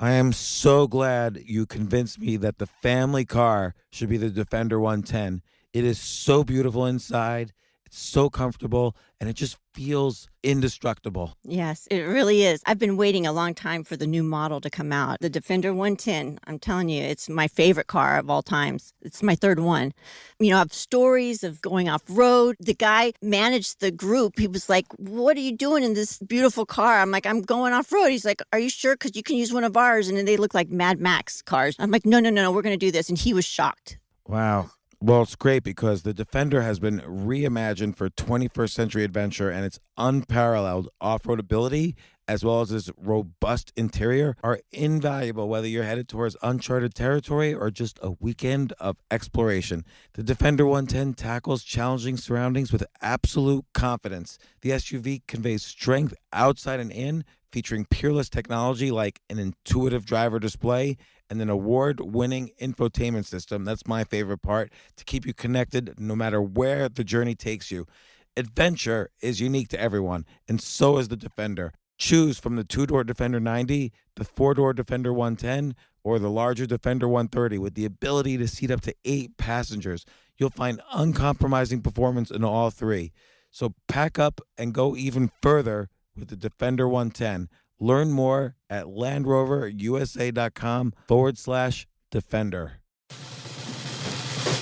I am so glad you convinced me that the family car should be the Defender 110. It is so beautiful inside, it's so comfortable, and it just feels indestructible. Yes, it really is. I've been waiting a long time for the new model to come out. The Defender 110, I'm telling you, it's my favorite car of all times. It's my third one. You know, I have stories of going off road. The guy managed the group. He was like, "What are you doing in this beautiful car?" I'm like, "I'm going off road." He's like, "Are you sure? Because you can use one of ours." And then they look like Mad Max cars. I'm like, "No, no, no, no, we're going to do this." And he was shocked. Wow. Well, it's great because the Defender has been reimagined for 21st century adventure, and its unparalleled off-road ability as well as its robust interior are invaluable whether you're headed towards uncharted territory or just a weekend of exploration. The Defender 110 tackles challenging surroundings with absolute confidence. The SUV conveys strength outside and in, featuring peerless technology like an intuitive driver display and an award-winning infotainment system. That's my favorite part, to keep you connected no matter where the journey takes you. Adventure is unique to everyone, and so is the Defender. Choose from the two-door Defender 90, the four-door Defender 110, or the larger Defender 130 with the ability to seat up to 8 passengers. You'll find uncompromising performance in all three. So pack up and go even further with the Defender 110. Learn more at LandRoverUSA.com/Defender.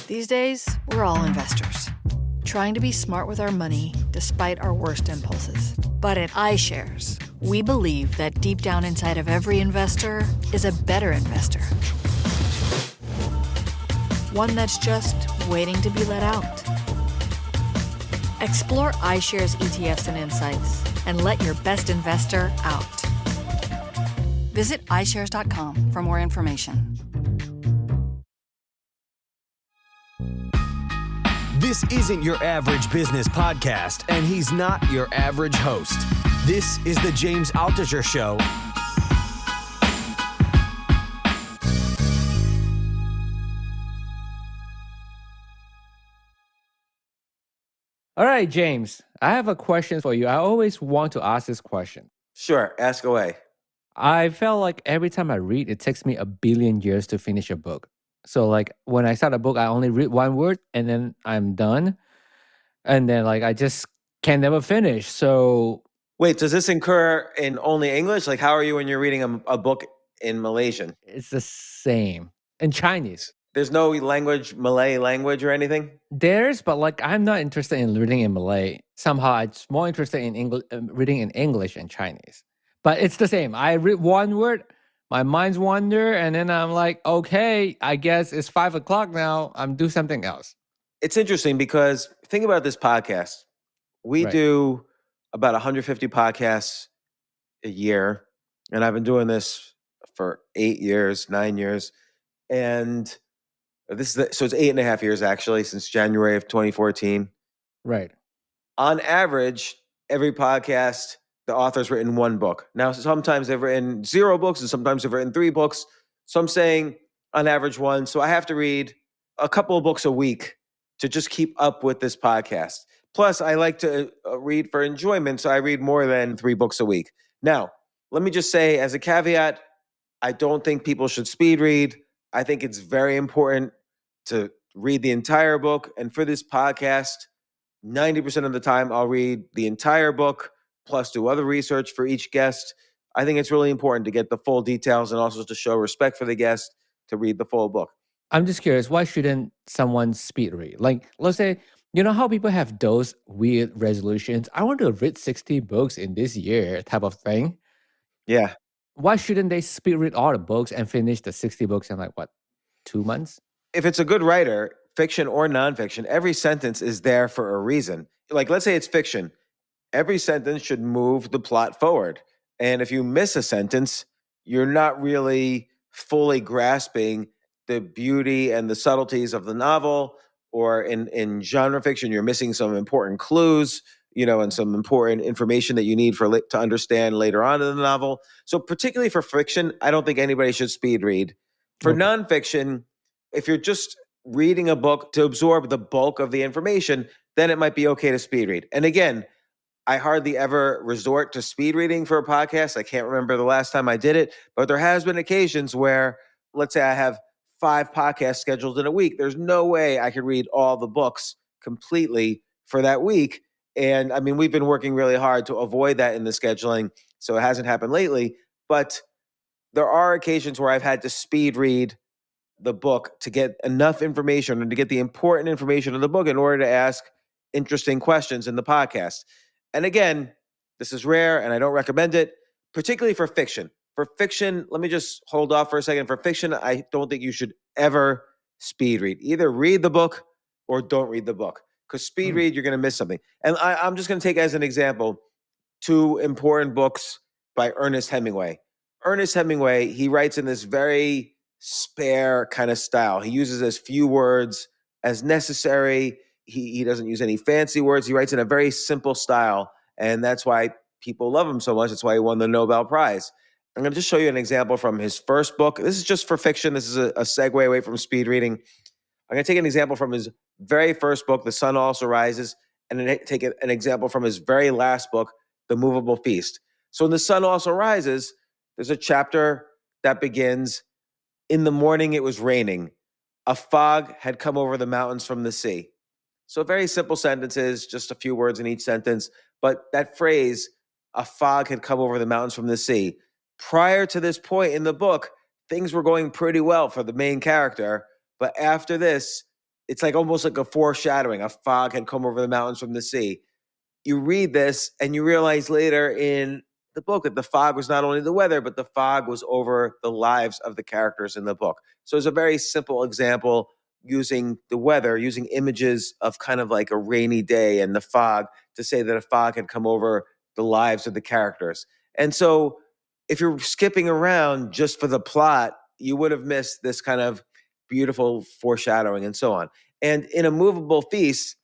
These days, we're all investors, trying to be smart with our money despite our worst impulses. But at iShares, we believe that deep down inside of every investor is a better investor. One that's just waiting to be let out. Explore iShares ETFs and insights and let your best investor out. Visit iShares.com for more information. This isn't your average business podcast, and he's not your average host. This is the James Altucher Show. All right, James, I have a question for you. I always want to ask this question. Sure, ask away. I felt like every time I read, it takes me a billion years to finish a book. So like when I start a book, I only read one word and then I'm done. And then like I just can never finish. So Wait, does this incur in only English? Like, how are you when you're reading a book in Malaysian? it's the same in Chinese. There's no language, Malay language or anything? There's, but like I'm not interested in reading in Malay. Somehow I'm more interested in English, reading in English and Chinese. But it's the same. I read one word, my mind's wander, and then I'm like, okay, I guess it's 5 o'clock now. I'm do something else. It's interesting because think about this podcast. We Right. do about 150 podcasts a year, and I've been doing this for 8 years, 9 years, and so it's 8.5 years actually, since January of 2014. Right. On average, every podcast, the author's written one book. Now, sometimes they've written 0 books, and sometimes they've written 3 books. So I'm saying on average 1. So I have to read a couple of books a week to just keep up with this podcast. Plus, I like to read for enjoyment, so I read more than 3 books a week. Now, let me just say as a caveat, I don't think people should speed read. I think it's very important to read the entire book. And for this podcast, 90% of the time, I'll read the entire book, plus do other research for each guest. I think it's really important to get the full details and also to show respect for the guest to read the full book. I'm just curious, why shouldn't someone speed read? Like, let's say, you know how people have those weird resolutions? I want to read 60 books in this year type of thing. Yeah. Why shouldn't they speed read all the books and finish the 60 books in like, what, 2 months? If it's a good writer, fiction or nonfiction, every sentence is there for a reason. Like, let's say it's fiction. Every sentence should move the plot forward. And if you miss a sentence, you're not really fully grasping the beauty and the subtleties of the novel. Or in genre fiction, you're missing some important clues, and some important information that you need to understand later on in the novel. So particularly for fiction, I don't think anybody should speed read. For Okay. nonfiction, if you're just reading a book to absorb the bulk of the information, then it might be okay to speed read. And again, I hardly ever resort to speed reading for a podcast. I can't remember the last time I did it, but there has been occasions where, let's say I have 5 podcasts scheduled in a week. There's no way I could read all the books completely for that week. And I mean, we've been working really hard to avoid that in the scheduling, so it hasn't happened lately. But there are occasions where I've had to speed read the book to get enough information and to get the important information in the book in order to ask interesting questions in the podcast. And again, this is rare and I don't recommend it, particularly for fiction. For fiction, let me just hold off for a second. For fiction, I don't think you should ever speed read. Either read the book or don't read the book. Because speed read, you're going to miss something. And I'm just going to take as an example 2 important books by Ernest Hemingway. Ernest Hemingway, he writes in this very spare kind of style. He uses as few words as necessary. He doesn't use any fancy words. He writes in a very simple style, and that's why people love him so much. That's why he won the Nobel Prize. I'm going to just show you an example from his first book. This is just for fiction. This is a segue away from speed reading. I'm going to take an example from his very first book, The Sun Also Rises, and then take an example from his very last book, The Movable Feast. So in The Sun Also Rises, there's a chapter that begins, "In the morning it was raining. A fog had come over the mountains from the sea." So very simple sentences, just a few words in each sentence. But that phrase, "a fog had come over the mountains from the sea," prior to this point in the book, things were going pretty well for the main character. But after this, it's like almost like a foreshadowing. A fog had come over the mountains from the sea. You read this and you realize later in the book that the fog was not only the weather, but the fog was over the lives of the characters in the book. So it's a very simple example using the weather, using images of kind of like a rainy day and the fog to say that a fog had come over the lives of the characters. And so if you're skipping around just for the plot, you would have missed this kind of beautiful foreshadowing and so on. And in A Movable Feast,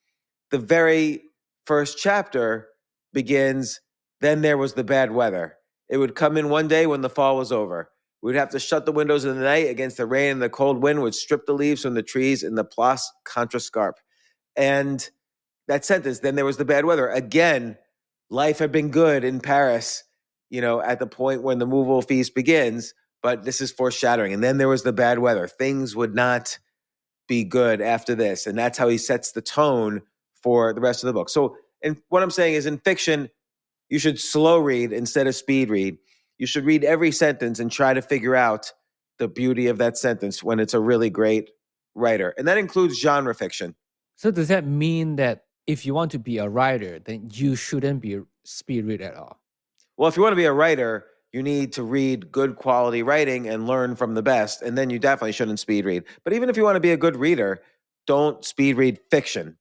the very first chapter begins, "Then there was the bad weather. It would come in one day when the fall was over. We'd have to shut the windows in the night against the rain, and the cold wind would strip the leaves from the trees in the Place Contrescarpe." And that sentence, "Then there was the bad weather." Again, life had been good in Paris, at the point when the movable feast begins, but this is foreshadowing. And then there was the bad weather. Things would not be good after this. And that's how he sets the tone for the rest of the book. So, and what I'm saying is in fiction, you should slow read instead of speed read. You should read every sentence and try to figure out the beauty of that sentence when it's a really great writer. And that includes genre fiction. So does that mean that if you want to be a writer, then you shouldn't be speed read at all? Well, if you want to be a writer, you need to read good quality writing and learn from the best. And then you definitely shouldn't speed read. But even if you want to be a good reader, don't speed read fiction.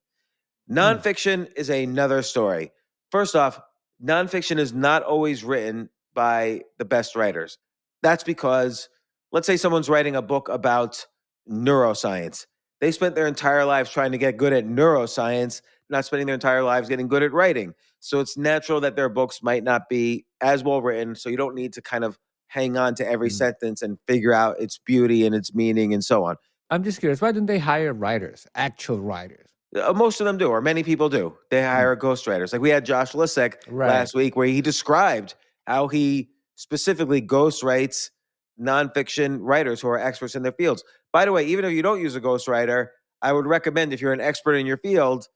Nonfiction is another story. First off, nonfiction is not always written by the best writers. That's because, let's say someone's writing a book about neuroscience. They spent their entire lives trying to get good at neuroscience, not spending their entire lives getting good at writing. So it's natural that their books might not be as well written. So you don't need to kind of hang on to every sentence and figure out its beauty and its meaning and so on. I'm just curious, why don't they hire writers, actual writers? Most of them do, or many people do. They hire ghostwriters. Like we had Josh Lisek last week where he described how he specifically ghostwrites nonfiction writers who are experts in their fields. By the way, even if you don't use a ghostwriter, I would recommend, if you're an expert in your field,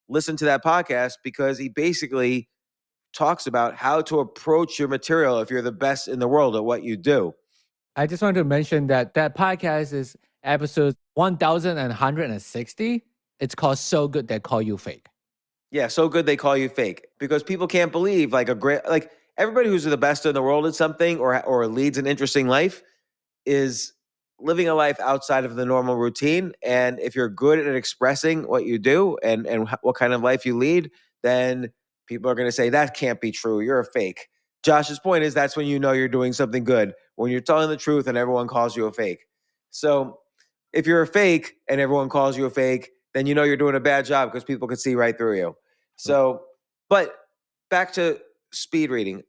listen to that podcast, because he basically talks about how to approach your material if you're the best in the world at what you do. I just wanted to mention that podcast is episode 1160. It's called So Good They Call You Fake. Yeah, So Good They Call You Fake, because people can't believe everybody who's the best in the world at something or leads an interesting life is living a life outside of the normal routine. And if you're good at expressing what you do and what kind of life you lead, then people are going to say, that can't be true. You're a fake. Josh's point is that's when you know you're doing something good, when you're telling the truth and everyone calls you a fake. So if you're a fake and everyone calls you a fake, then you know you're doing a bad job because people can see right through you. So, but back to speed reading.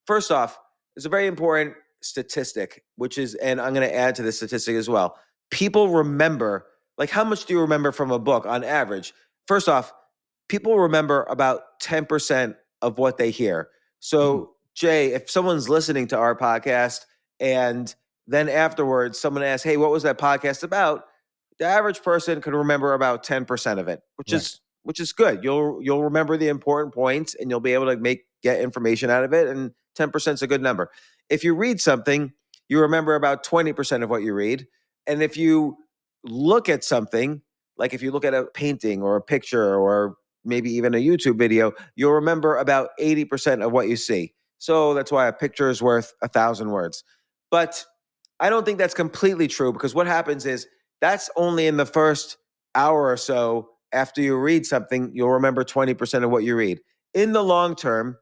First off, there's a very important statistic, which is, and I'm going to add to this statistic as well. People remember, how much do you remember from a book on average? First off, people remember about 10% of what they hear. So, Jay, if someone's listening to our podcast and then afterwards someone asks, hey, what was that podcast about? The average person can remember about 10% of it, which is good. You'll remember the important points and you'll be able to get information out of it, and 10% is a good number. If you read something, you remember about 20% of what you read. And if you look at something, like if you look at a painting or a picture or maybe even a YouTube video, you'll remember about 80% of what you see. So that's why a picture is worth 1,000 words. But I don't think that's completely true, because what happens is that's only in the first hour or so after you read something, you'll remember 20% of what you read. In the long term,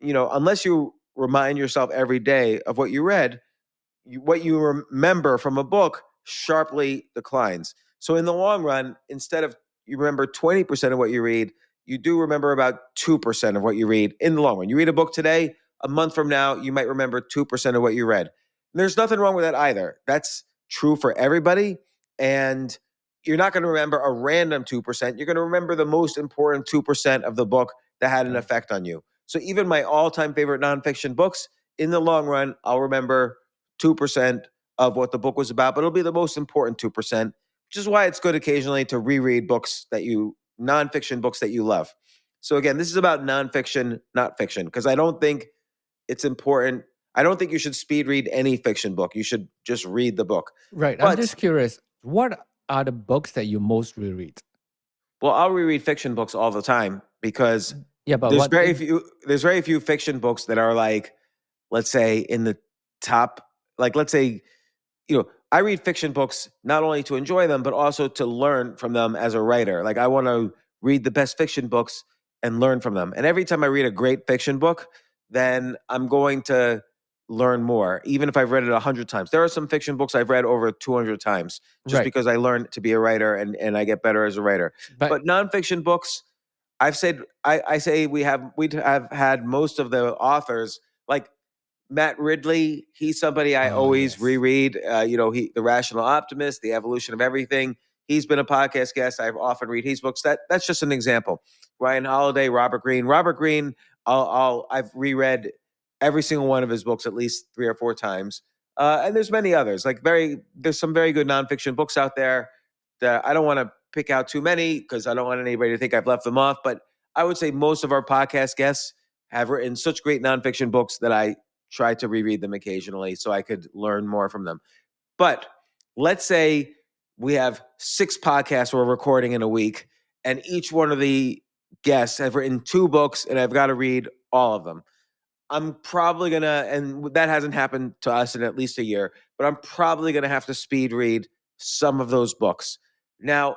unless you remind yourself every day of what you read, what you remember from a book sharply declines. So in the long run, instead of you remember 20% of what you read, you do remember about 2% of what you read in the long run. You read a book today, a month from now, you might remember 2% of what you read. And there's nothing wrong with that either. That's true for everybody. And you're not going to remember a random 2%. You're going to remember the most important 2% of the book that had an effect on you. So even my all-time favorite nonfiction books, in the long run, I'll remember 2% of what the book was about, but it'll be the most important 2%, which is why it's good occasionally to reread nonfiction books that you love. So again, this is about nonfiction, not fiction, because I don't think it's important. I don't think you should speed read any fiction book. You should just read the book. Right. But, I'm just curious, what are the books that you most reread? well, I'll reread fiction books all the time because But there's very few fiction books that are like, let's say in the top, like let's say, I read fiction books not only to enjoy them, but also to learn from them as a writer. Like I want to read the best fiction books and learn from them. And every time I read a great fiction book, then I'm going to learn more, even if I've read it 100 times. There are some fiction books I've read over 200 times just because I learned to be a writer and I get better as a writer. But nonfiction books, I say we have had most of the authors, like Matt Ridley. He's somebody I always reread. The Rational Optimist, The Evolution of Everything. He's been a podcast guest. I often read his books. That's just an example. Ryan Holiday, Robert Greene. I've reread every single one of his books at least 3 or 4 times. And there's many others. There's some very good nonfiction books out there that I don't want to pick out too many because I don't want anybody to think I've left them off. But I would say most of our podcast guests have written such great nonfiction books that I try to reread them occasionally so I could learn more from them. But let's say we have 6 podcasts we're recording in a week, and each one of the guests have written 2 books, and I've got to read all of them. I'm probably going to, and that hasn't happened to us in at least a year, but I'm probably going to have to speed read some of those books. Now,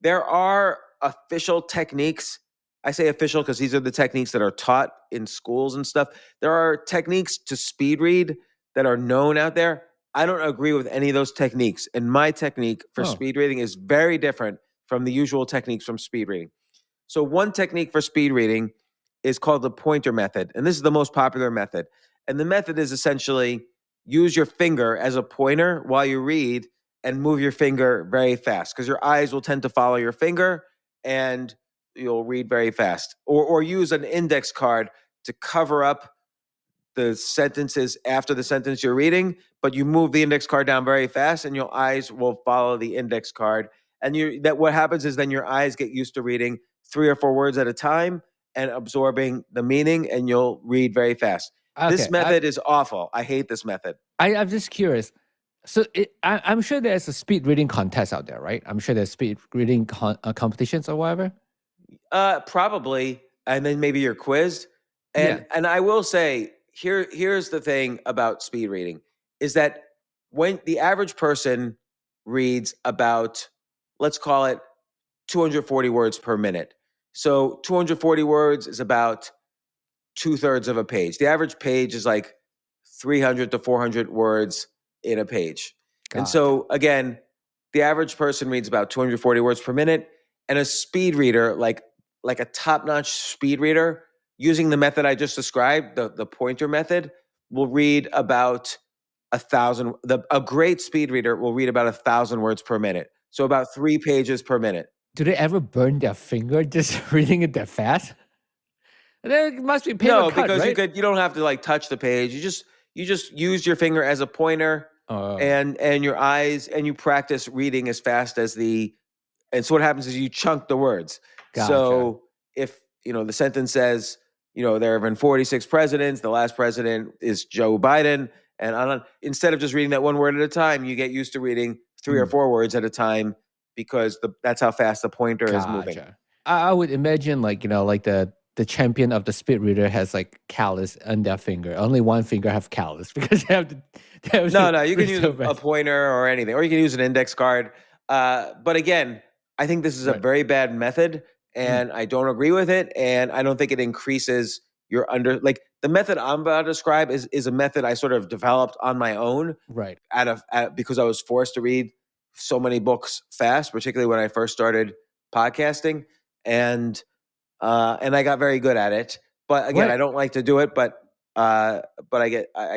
there are official techniques. I say official because these are the techniques that are taught in schools and stuff. There are techniques to speed read that are known out there. I don't agree with any of those techniques. And my technique for speed reading is very different from the usual techniques from speed reading. So one technique for speed reading is called the pointer method. And this is the most popular method. And the method is essentially use your finger as a pointer while you read and move your finger very fast, because your eyes will tend to follow your finger and you'll read very fast. Or use an index card to cover up the sentences after the sentence you're reading, but you move the index card down very fast and your eyes will follow the index card. And what happens is then your eyes get used to reading 3 or 4 words at a time and absorbing the meaning, and you'll read very fast. Okay, this method is awful. I hate this method. I'm just curious. So I'm sure there's a speed reading contest out there, right? I'm sure there's speed reading competitions or whatever. Probably, and then maybe you're quizzed. And I will say, here's the thing about speed reading is that when the average person reads about, let's call it 240 words per minute. So 240 words is about 2/3 of a page. The average page is like 300 to 400 words in a page. And so again, the average person reads about 240 words per minute, and a speed reader, like a top-notch speed reader, using the method I just described, the pointer method, will read about 1,000. A great speed reader will read about 1,000 words per minute. So about 3 pages per minute. Do they ever burn their finger just reading it that fast? There must be paper No, cut, because right? you don't have to like touch the page. You just use your finger as a pointer Oh, and your eyes, and you practice reading as fast as and so what happens is you chunk the words. gotcha. So if, the sentence says, there have been 46 presidents, the last president is Joe Biden, and instead of just reading that one word at a time, you get used to reading three or Mm, four words at a time because that's how fast the pointer is moving. gotcha. I would imagine like like the champion of the speed reader has like callus on their finger. Only one finger have callus because they have No, to no, you can read use so a fast. pointer or anything, or you can use an index card. But again, I think this is a Right. very bad method, Mm, and I don't agree with it, and I don't think it increases your like the method I'm about to describe is a method I sort of developed on my own right. because I was forced to read so many books fast, particularly when I first started podcasting, and and I got very good at it. But again, I What don't like to do it, but I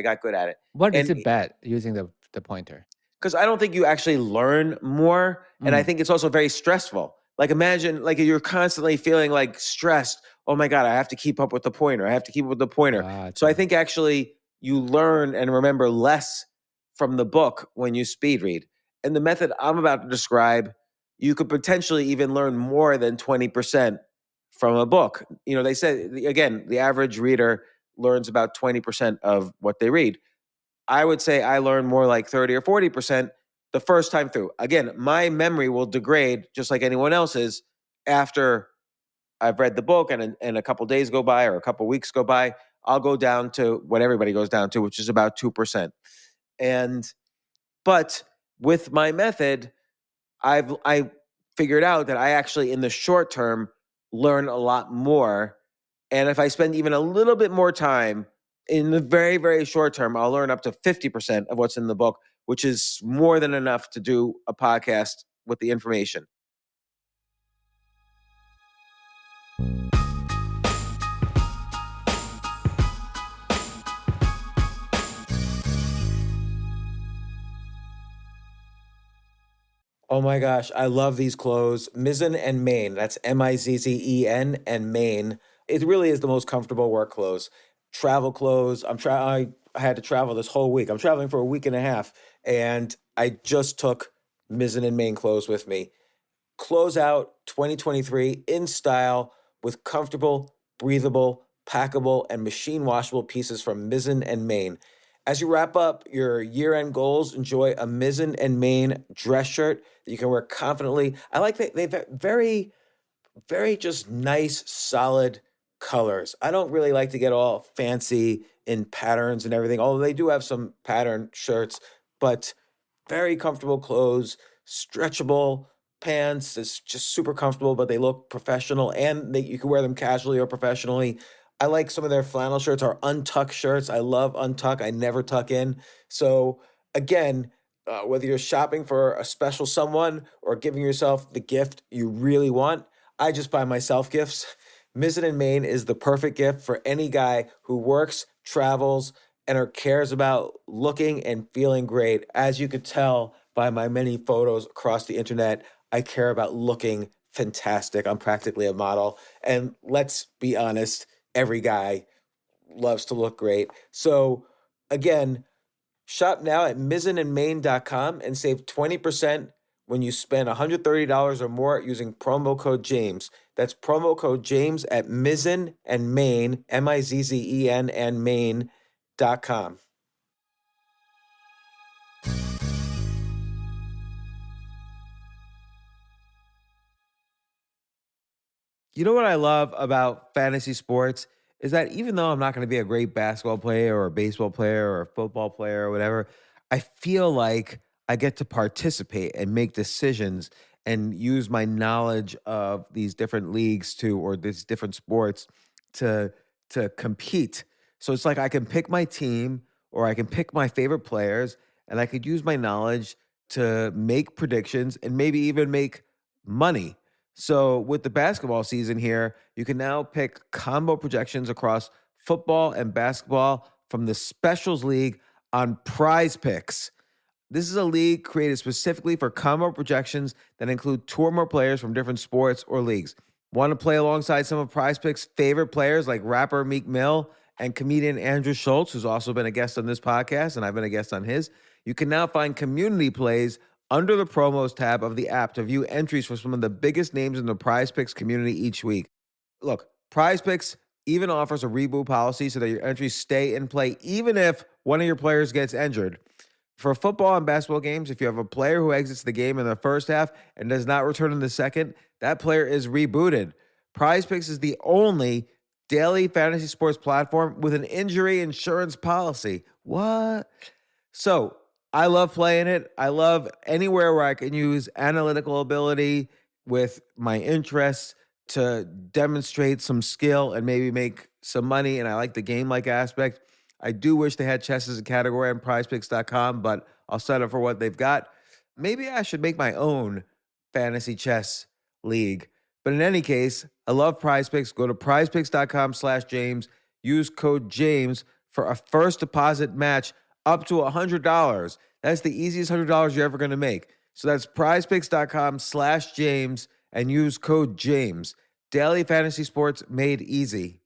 got good at it. what is And it bad using the pointer? because I don't think you actually learn more, and I Mm, think it's also very stressful. Like imagine like you're constantly feeling like stressed. Oh my god, I have to keep up with the pointer. I have to keep up with the pointer. So I gotcha. think actually you learn and remember less from the book when you speed read. And the method I'm about to describe, you could potentially even learn more than 20% from a book. They said again, the average reader learns about 20% of what they read. I would say I learned more like 30 or 40% the first time through. Again, my memory will degrade just like anyone else's after I've read the book and a couple days go by or a couple weeks go by. I'll go down to what everybody goes down to, which is about 2%. And but with my method, I figured out that I actually in the short term learn a lot more. And if I spend even a little bit more time in the very, very short term, I'll learn up to 50% of what's in the book, which is more than enough to do a podcast with the information. Oh my gosh, I love these clothes. Mizzen and Main. That's Mizzen and Main. It really is the most comfortable work clothes. Travel clothes. I had to travel this whole week. I'm traveling for a week and a half, and I just took Mizzen and Main clothes with me. Close out 2023 in style with comfortable, breathable, packable, and machine washable pieces from Mizzen and Main. As you wrap up your year end goals, enjoy a Mizzen and Main dress shirt that you can wear confidently. I like that they've very, very just nice, solid colors. I don't really like to get all fancy in patterns and everything, although they do have some pattern shirts, but very comfortable clothes, stretchable pants. It's just super comfortable, but they look professional and you can wear them casually or professionally. I like some of their flannel shirts or untuck shirts. I love untuck. I never tuck in. So again, whether you're shopping for a special someone or giving yourself the gift you really want, I just buy myself gifts. Mizzen and Main is the perfect gift for any guy who works, travels, and or cares about looking and feeling great. As you could tell by my many photos across the internet, I care about looking fantastic. I'm practically a model. And let's be honest, every guy loves to look great. So again, shop now at mizzenandmain.com and save 20% when you spend $130 or more using promo code James. That's promo code James at Mizzen and Main, Mizzen and Main.com. You know what I love about fantasy sports is that even though I'm not going to be a great basketball player or a baseball player or a football player or whatever, I feel like I get to participate and make decisions and use my knowledge of these different leagues or these different sports to compete. So it's like I can pick my team or I can pick my favorite players and I could use my knowledge to make predictions and maybe even make money. So with the basketball season here, you can now pick combo projections across football and basketball from the Specials League on Prize Picks. This is a league created specifically for combo projections that include two or more players from different sports or leagues. Want to play alongside some of Prize Picks' favorite players like rapper Meek Mill and comedian Andrew Schultz, who's also been a guest on this podcast, and I've been a guest on his? You can now find community plays under the promos tab of the app to view entries for some of the biggest names in the Prize Picks community each week. Look, Prize Picks even offers a reboot policy so that your entries stay in play even if one of your players gets injured. For football and basketball games, if you have a player who exits the game in the first half and does not return in the second, that player is rebooted. Prize Picks is the only daily fantasy sports platform with an injury insurance policy. What? So I love playing it. I love anywhere where I can use analytical ability with my interests to demonstrate some skill and maybe make some money. And I like the game-like aspect. I do wish they had chess as a category on prizepicks.com, but I'll settle for what they've got. Maybe I should make my own fantasy chess league. But in any case, I love Prize Picks. Go to prizepicks.com/James. Use code James for a first deposit match up to $100. That's the easiest $100 you're ever going to make. So that's prizepicks.com/James and use code James. Daily fantasy sports made easy.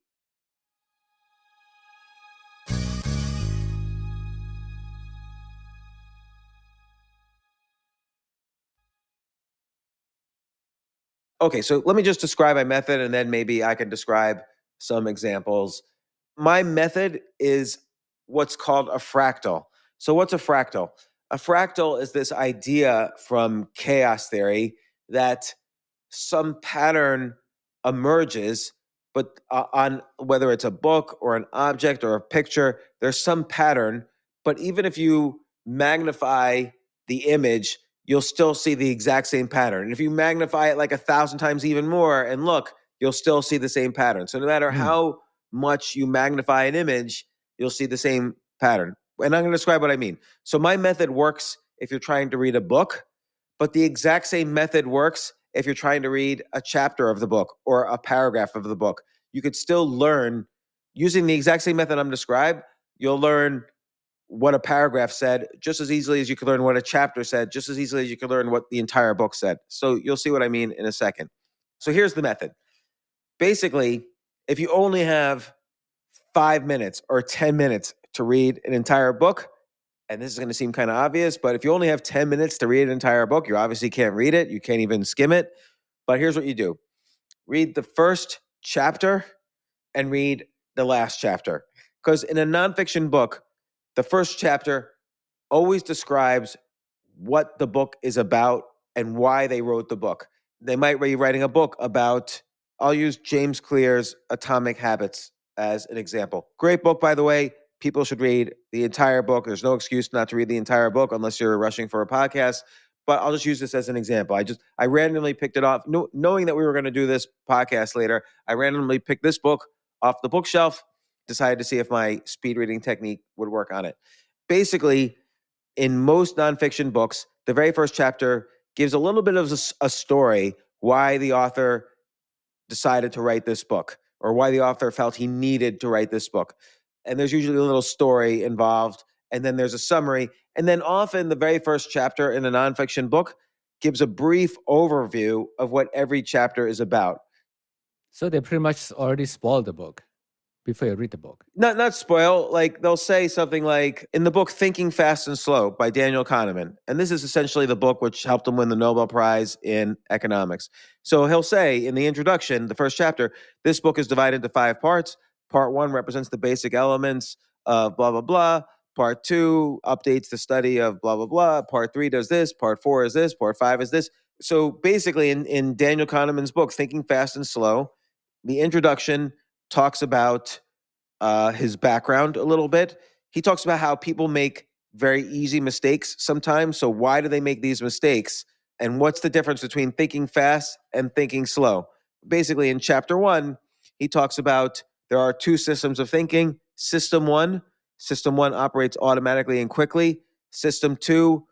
Okay, so let me just describe my method and then maybe I can describe some examples. My method is what's called a fractal. So, what's a fractal? A fractal is this idea from chaos theory that some pattern emerges, but on whether it's a book or an object or a picture, there's some pattern. But even if you magnify the image, you'll still see the exact same pattern. And if you magnify it like 1,000 times even more and look, you'll still see the same pattern. So no matter how much you magnify an image, you'll see the same pattern. And I'm going to describe what I mean. So my method works if you're trying to read a book, but the exact same method works if you're trying to read a chapter of the book or a paragraph of the book. You could still learn using the exact same method I'm described. You'll learn what a paragraph said just as easily as you could learn what a chapter said, just as easily as you could learn what the entire book said. So you'll see what I mean in a second. So here's the method. Basically, if you only have 5 minutes or 10 minutes to read an entire book, and this is going to seem kind of obvious, but if you only have 10 minutes to read an entire book, you obviously can't read it. You can't even skim it. But here's what you do. Read the first chapter and read the last chapter. Because in a nonfiction book, the first chapter always describes what the book is about and why they wrote the book. They might be writing a book about, I'll use James Clear's Atomic Habits as an example. Great book, by the way. People should read the entire book. There's no excuse not to read the entire book unless you're rushing for a podcast. But I'll just use this as an example. I randomly picked it off, knowing that we were going to do this podcast later. I randomly picked this book off the bookshelf, decided to see if my speed reading technique would work on it. Basically, in most nonfiction books, the very first chapter gives a little bit of a story why the author decided to write this book or why the author felt he needed to write this book. And there's usually a little story involved, and then there's a summary. And then often the very first chapter in a nonfiction book gives a brief overview of what every chapter is about. So they pretty much already spoiled the book before you read the book. Not spoil, like they'll say something like, in the book Thinking Fast and Slow by Daniel Kahneman, and this is essentially the book which helped him win the Nobel Prize in economics. So he'll say in the introduction, the first chapter, this book is divided into 5 parts. Part 1 represents the basic elements of blah, blah, blah. Part 2 updates the study of blah, blah, blah. Part 3 does this. Part 4 is this. Part 5 is this. So basically in Daniel Kahneman's book, Thinking Fast and Slow, the introduction talks about his background a little bit. He talks about how people make very easy mistakes sometimes. So why do they make these mistakes? And what's the difference between thinking fast and thinking slow? Basically, in chapter 1, he talks about there are 2 systems of thinking. System 1 operates automatically and quickly. System 2,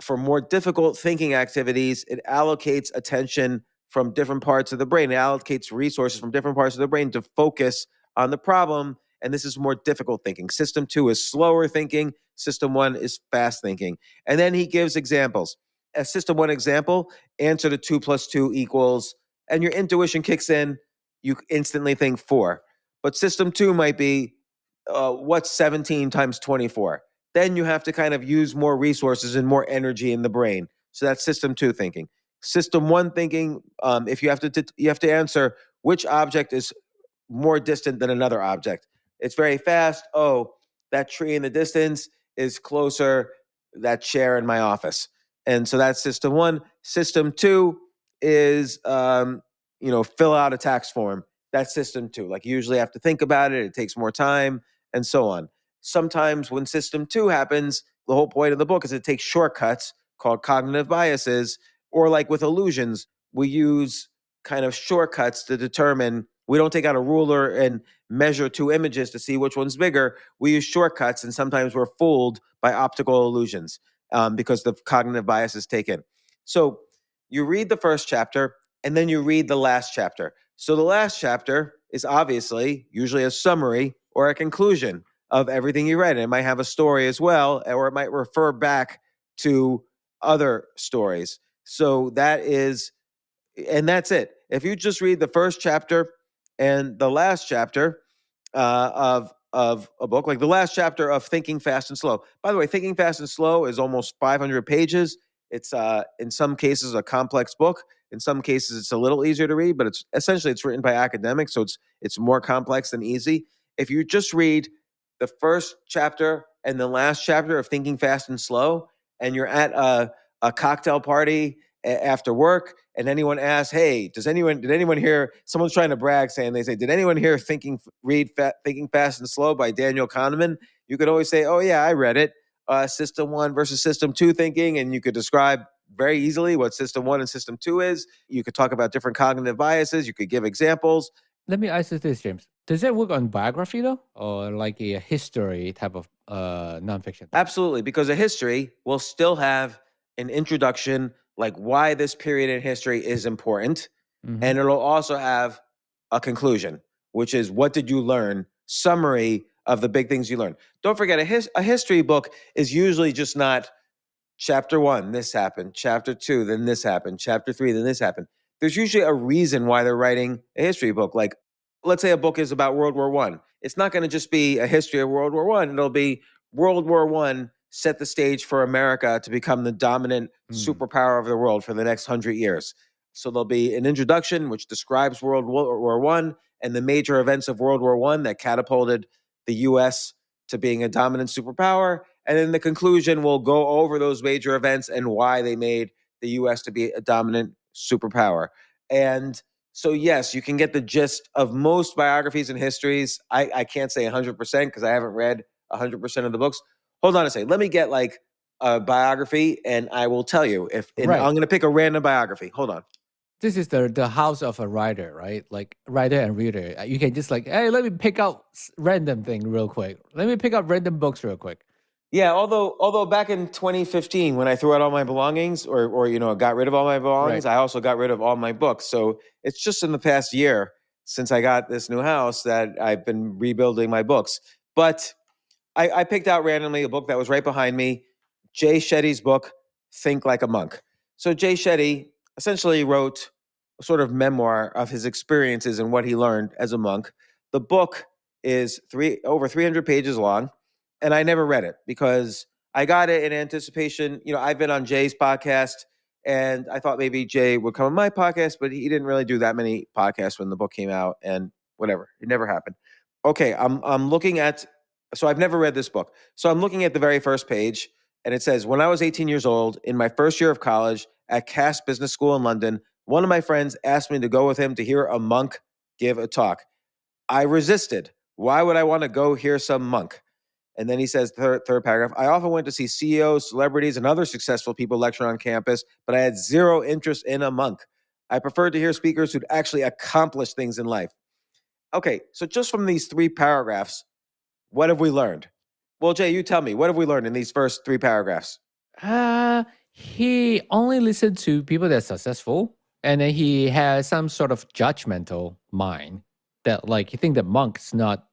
for more difficult thinking activities, it allocates attention from different parts of the brain. It allocates resources from different parts of the brain to focus on the problem. And this is more difficult thinking. System 2 is slower thinking. System 1 is fast thinking. And then he gives examples. A System 1 example, answer to 2 + 2 = and your intuition kicks in. You instantly think 4. But system 2 might be, what's 17 times 24? Then you have to kind of use more resources and more energy in the brain. So that's system 2 thinking. System 1 thinking, if you have to answer which object is more distant than another object. It's very fast. Oh, that tree in the distance is closer, that chair in my office. And so that's system 1. System 2 is, fill out a tax form. That's system 2. Like, you usually have to think about it. It takes more time and so on. Sometimes when system 2 happens, the whole point of the book is it takes shortcuts called cognitive biases, or like with illusions, we use kind of shortcuts to determine. We don't take out a ruler and measure 2 images to see which one's bigger. We use shortcuts, and sometimes we're fooled by optical illusions because the cognitive bias is taken. So you read the first chapter, and then you read the last chapter. So the last chapter is obviously usually a summary or a conclusion of everything you read. And it might have a story as well, or it might refer back to other stories. So that's it. If you just read the first chapter and the last chapter of a book, like the last chapter of Thinking Fast and Slow. By the way, Thinking Fast and Slow is almost 500 pages. It's in some cases a complex book. In some cases, it's a little easier to read, but it's written by academics, so it's more complex than easy. If you just read the first chapter and the last chapter of Thinking Fast and Slow, and you're at a cocktail party after work, and anyone asks, "Hey, did anyone hear?" Someone's trying to brag, they say, "Did anyone hear Thinking Fast and Slow by Daniel Kahneman?" You could always say, "Oh yeah, I read it." System 1 versus System 2 thinking, and you could describe very easily what System 1 and System 2 is. You could talk about different cognitive biases. You could give examples. Let me ask you this, James. Does that work on biography though, or like a history type of nonfiction? Absolutely, because a history will still have an introduction, like why this period in history is important, and it'll also have a conclusion, which is what did you learn, summary of the big things you learned. Don't forget, a history book is usually just not chapter 1, this happened, chapter 2, then this happened, chapter 3, then this happened. There's usually a reason why they're writing a history book. Like, let's say a book is about World War I. It's not going to just be a history of World War I. It'll be World War I set the stage for America to become the dominant superpower of the world for the next 100 years. So there'll be an introduction which describes World War I and the major events of World War I that catapulted the U.S. to being a dominant superpower. And then the conclusion will go over those major events and why they made the U.S. to be a dominant superpower. And so, yes, you can get the gist of most biographies and histories. I can't say 100% because I haven't read 100% of the books. Hold on a second. Let me get like a biography and I will tell you I'm going to pick a random biography. Hold on. This is the house of a writer, right? Like writer and reader. You can just like, hey, let me pick out random thing real quick. Let me pick out random books real quick. Yeah, although back in 2015, when I threw out all my belongings or got rid of all my belongings, I also got rid of all my books. So it's just in the past year since I got this new house that I've been rebuilding my books. But I picked out randomly a book that was right behind me, Jay Shetty's book, Think Like a Monk. So Jay Shetty essentially wrote a sort of memoir of his experiences and what he learned as a monk. The book is over 300 pages long. And I never read it because I got it in anticipation. I've been on Jay's podcast and I thought maybe Jay would come on my podcast, but he didn't really do that many podcasts when the book came out and whatever. It never happened. Okay, I'm looking at, so I've never read this book. So I'm looking at the very first page and it says, when I was 18 years old, in my first year of college at Cass Business School in London, one of my friends asked me to go with him to hear a monk give a talk. I resisted. Why would I want to go hear some monk? And then he says, third paragraph, I often went to see CEOs, celebrities, and other successful people lecture on campus, but I had zero interest in a monk. I preferred to hear speakers who'd actually accomplished things in life. Okay, so just from these 3 paragraphs, what have we learned? Well, Jay, you tell me, what have we learned in these first 3 paragraphs? He only listened to people that are successful, and then he has some sort of judgmental mind that like he think that monk's not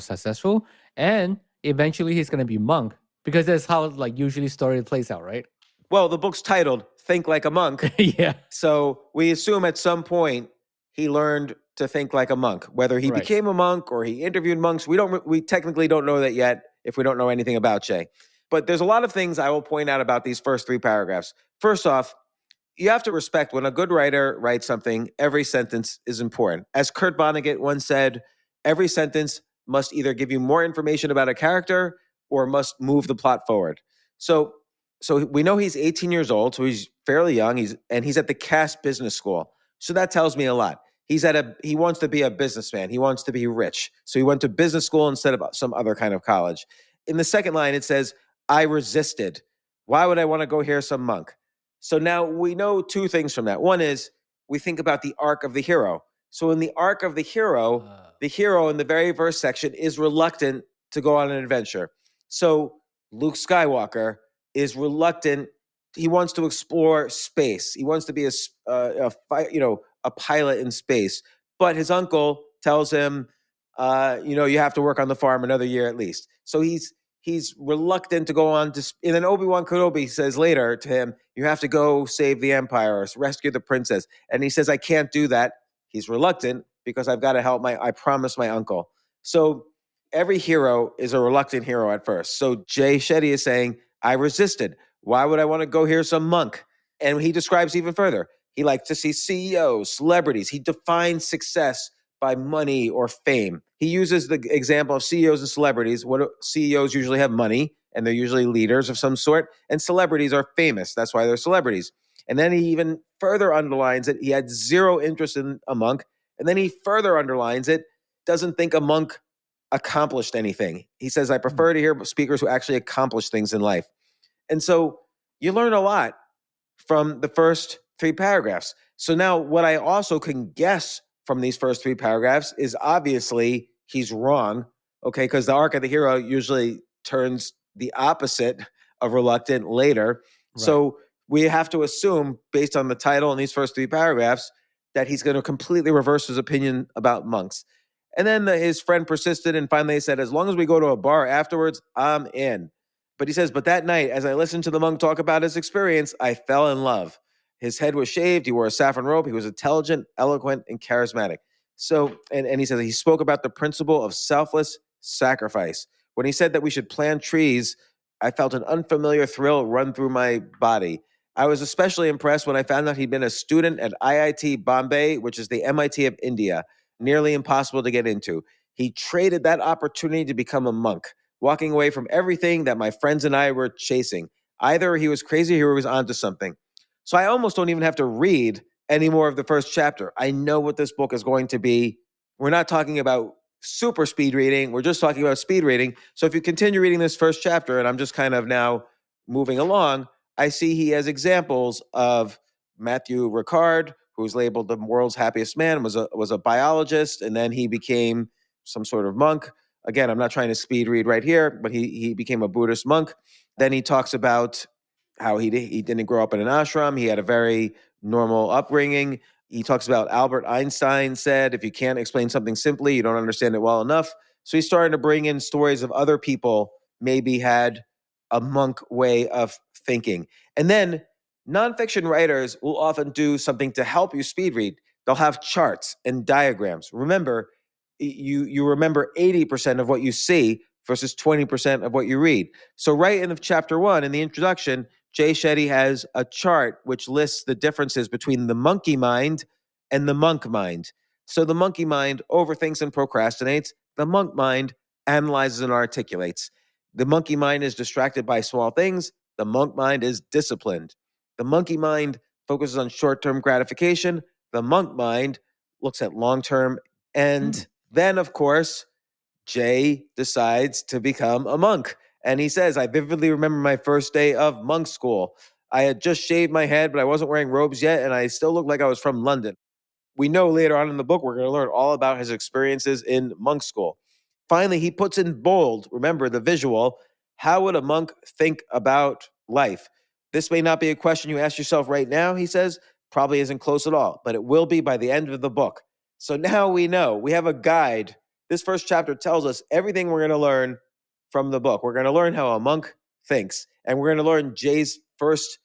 successful, and eventually he's gonna be monk because that's how like usually story plays out, right? Well, the book's titled Think Like a Monk. Yeah. So we assume at some point he learned to think like a monk. Whether he Right. became a monk or he interviewed monks, we technically don't know that yet if we don't know anything about Jay. But there's a lot of things I will point out about these first 3 paragraphs. First off, you have to respect when a good writer writes something, every sentence is important. As Kurt Vonnegut once said, every sentence must either give you more information about a character or must move the plot forward. So we know he's 18 years old, so he's fairly young. He's at the Cass Business School. So that tells me a lot. He wants to be a businessman. He wants to be rich. So he went to business school instead of some other kind of college. In the second line, it says, I resisted. Why would I want to go hear some monk? So now we know 2 things from that. One is we think about the arc of the hero. So in the arc of the hero in the very first section is reluctant to go on an adventure. So Luke Skywalker is reluctant. He wants to explore space. He wants to be a pilot in space. But his uncle tells him, you have to work on the farm another year at least. So he's reluctant to go on and then Obi-Wan Kenobi says later to him, you have to go save the Empire or rescue the princess. And he says, I can't do that. He's reluctant because I've got to help I promised my uncle. So every hero is a reluctant hero at first. So Jay Shetty is saying, I resisted. Why would I want to go hear some monk? And he describes even further. He likes to see CEOs, celebrities. He defines success by money or fame. He uses the example of CEOs and celebrities. What CEOs usually have money, and they're usually leaders of some sort, and celebrities are famous. That's why they're celebrities. And then he even further underlines it. He had zero interest in a monk. And then he further underlines it, doesn't think a monk accomplished anything. He says, I prefer to hear speakers who actually accomplish things in life. And so you learn a lot from the first 3 paragraphs. So now what I also can guess from these first 3 paragraphs is obviously he's wrong, okay? Because the arc of the hero usually turns the opposite of reluctant later. Right. So we have to assume, based on the title and these first 3 paragraphs, that he's going to completely reverse his opinion about monks. And then his friend persisted and finally said, as long as we go to a bar afterwards, I'm in. But he says, but that night, as I listened to the monk talk about his experience, I fell in love. His head was shaved. He wore a saffron robe. He was intelligent, eloquent, and charismatic. So, and he says he spoke about the principle of selfless sacrifice. When he said that we should plant trees, I felt an unfamiliar thrill run through my body. I was especially impressed when I found out he'd been a student at IIT Bombay, which is the MIT of India, nearly impossible to get into. He traded that opportunity to become a monk, walking away from everything that my friends and I were chasing. Either he was crazy or he was onto something. So I almost don't even have to read any more of the first chapter. I know what this book is going to be. We're not talking about super speed reading. We're just talking about speed reading. So if you continue reading this first chapter, and I'm just kind of now moving along, I see he has examples of Matthew Ricard, who's labeled the world's happiest man, was a biologist, and then he became some sort of monk. Again, I'm not trying to speed read right here, but he became a Buddhist monk. Then he talks about how he didn't grow up in an ashram. He had a very normal upbringing. He talks about Albert Einstein said, if you can't explain something simply, you don't understand it well enough. So he's starting to bring in stories of other people maybe had a monk way of thinking. And then nonfiction writers will often do something to help you speed read. They'll have charts and diagrams. Remember, you remember 80% of what you see versus 20% of what you read. So right in the chapter 1, in the introduction, Jay Shetty has a chart which lists the differences between the monkey mind and the monk mind. So the monkey mind overthinks and procrastinates. The monk mind analyzes and articulates. The monkey mind is distracted by small things. The monk mind is disciplined. The monkey mind focuses on short-term gratification. The monk mind looks at long-term. And then, of course, Jay decides to become a monk. And he says, I vividly remember my first day of monk school. I had just shaved my head, but I wasn't wearing robes yet, and I still looked like I was from London. We know later on in the book, we're going to learn all about his experiences in monk school. Finally, he puts in bold, remember the visual, how would a monk think about life? This may not be a question you ask yourself right now, he says, probably isn't close at all, but it will be by the end of the book. So now we know, we have a guide. This first chapter tells us everything we're going to learn from the book. We're going to learn how a monk thinks, and we're going to learn Jay's first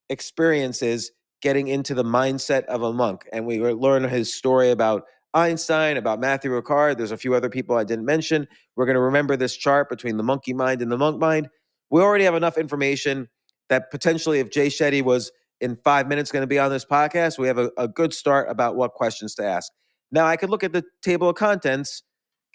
experiences getting into the mindset of a monk. And we learn his story about Einstein, about Matthew Ricard. There's a few other people I didn't mention. We're going to remember this chart between the monkey mind and the monk mind. We already have enough information that potentially if Jay Shetty was in 5 minutes going to be on this podcast, we have a good start about what questions to ask. Now, I could look at the table of contents.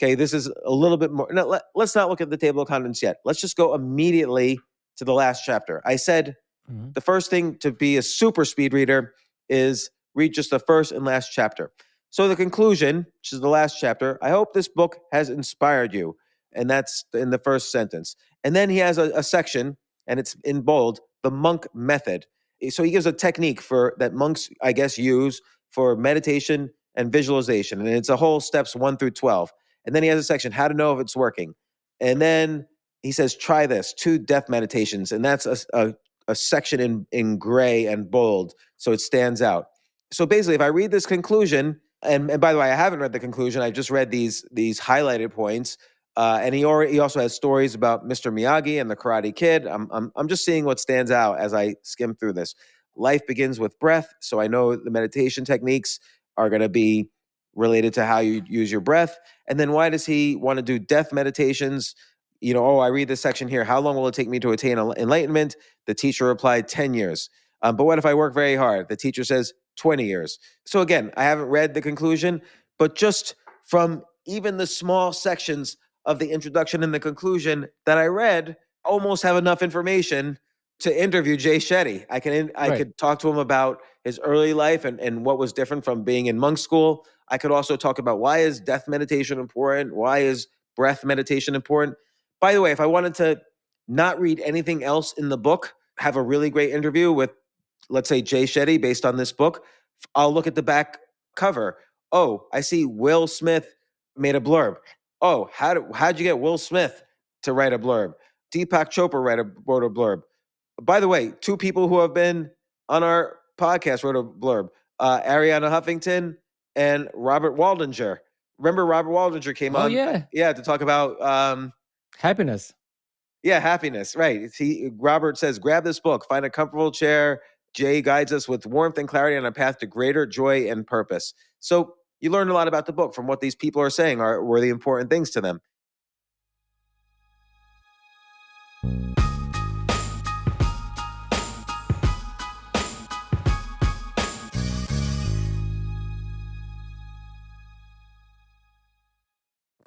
Okay, this is a little bit more. No, let's not look at the table of contents yet. Let's just go immediately to the last chapter. I said the first thing to be a super speed reader is read just the first and last chapter. So the conclusion, which is the last chapter, I hope this book has inspired you. And that's in the first sentence. And then he has a section, and it's in bold, the monk method. So he gives a technique for that monks, I guess, use for meditation and visualization. And it's a whole steps 1 through 12. And then he has a section, how to know if it's working. And then he says, try this, 2 death meditations. And that's a section in gray and bold, so it stands out. So basically, if I read this conclusion, and by the way, I haven't read the conclusion. I just read these highlighted points. And he also has stories about Mr. Miyagi and the Karate Kid. I'm just seeing what stands out as I skim through this. Life begins with breath, so I know the meditation techniques are going to be related to how you use your breath. And then why does he want to do death meditations? I read this section here. How long will it take me to attain enlightenment? The teacher replied, 10 years. But what if I work very hard? The teacher says, 20 years. So again, I haven't read the conclusion, but just from even the small sections of the introduction and the conclusion that I read, almost have enough information to interview Jay Shetty. I could talk to him about his early life and what was different from being in monk school. I could also talk about why is death meditation important? Why is breath meditation important? By the way, if I wanted to not read anything else in the book, have a really great interview with, let's say, Jay Shetty based on this book, I'll look at the back cover. Oh, I see Will Smith made a blurb. Oh, how'd you get Will Smith to write a blurb? Deepak Chopra wrote a blurb. By the way, 2 people who have been on our podcast wrote a blurb. Ariana Huffington and Robert Waldinger. Remember Robert Waldinger came on? Yeah, to talk about happiness. Yeah, happiness, right. Robert says, grab this book, find a comfortable chair. Jay guides us with warmth and clarity on a path to greater joy and purpose. So you learn a lot about the book from what these people are saying were the important things to them.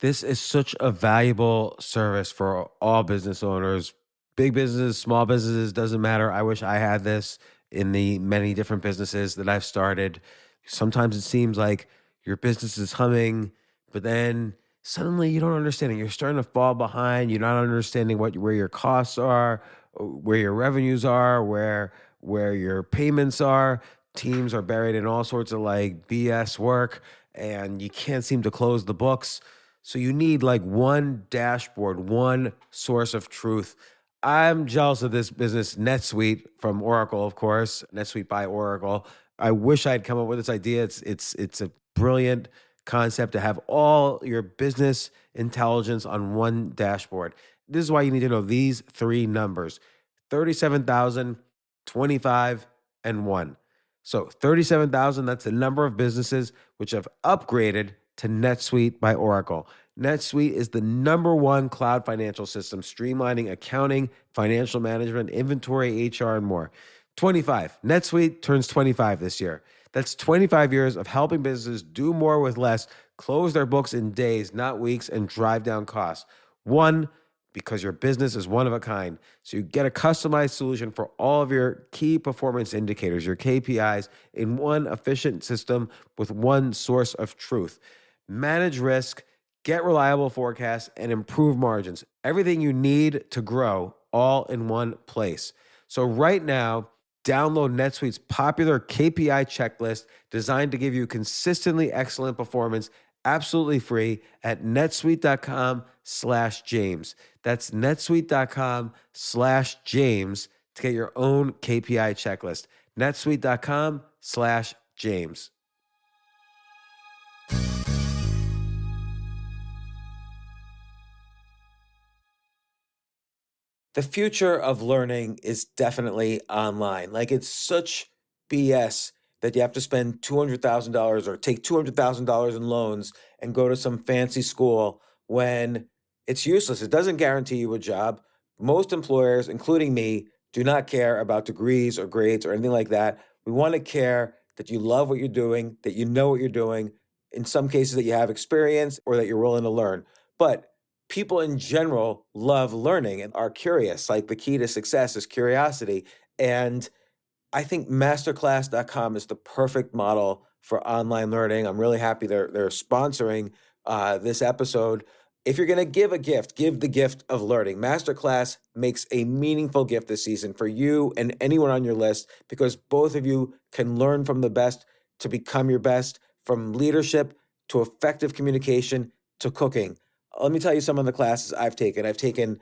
This is such a valuable service for all business owners, big businesses, small businesses, doesn't matter. I wish I had this in the many different businesses that I've started. Sometimes it seems like your business is humming, but then suddenly you don't understand it. You're starting to fall behind. You're not understanding where your costs are, where your revenues are, where your payments are. Teams are buried in all sorts of like BS work, and you can't seem to close the books. So you need like one dashboard, one source of truth. I'm jealous of this business, NetSuite from Oracle, of course, NetSuite by Oracle. I wish I'd come up with this idea. It's a brilliant concept to have all your business intelligence on one dashboard. This is why you need to know these 3 numbers: 37,000, 25, and 1. So 37,000, that's the number of businesses which have upgraded to NetSuite by Oracle. NetSuite is the #1 cloud financial system, streamlining accounting, financial management, inventory, HR, and more. 25. NetSuite turns 25 this year. That's 25 years of helping businesses do more with less, close their books in days, not weeks, and drive down costs. 1, because your business is one of a kind. So you get a customized solution for all of your key performance indicators, your KPIs, in one efficient system with one source of truth. Manage risk, get reliable forecasts, and improve margins. Everything you need to grow all in one place. So right now, download NetSuite's popular KPI checklist designed to give you consistently excellent performance absolutely free at netsuite.com/James. That's netsuite.com/James to get your own KPI checklist. netsuite.com/James. the future of learning is definitely online. Like, it's such BS that you have to spend $200,000 or take $200,000 in loans and go to some fancy school when it's useless. It doesn't guarantee you a job. Most employers, including me, do not care about degrees or grades or anything like that. We want to care that you love what you're doing, that you know what you're doing, in some cases that you have experience or that you're willing to learn. But people in general love learning and are curious. Like, the key to success is curiosity. And I think masterclass.com is the perfect model for online learning. I'm really happy they're sponsoring this episode. If you're going to give a gift, give the gift of learning. Masterclass makes a meaningful gift this season for you and anyone on your list, because both of you can learn from the best to become your best, from leadership to effective communication to cooking. Let me tell you some of the classes I've taken. I've taken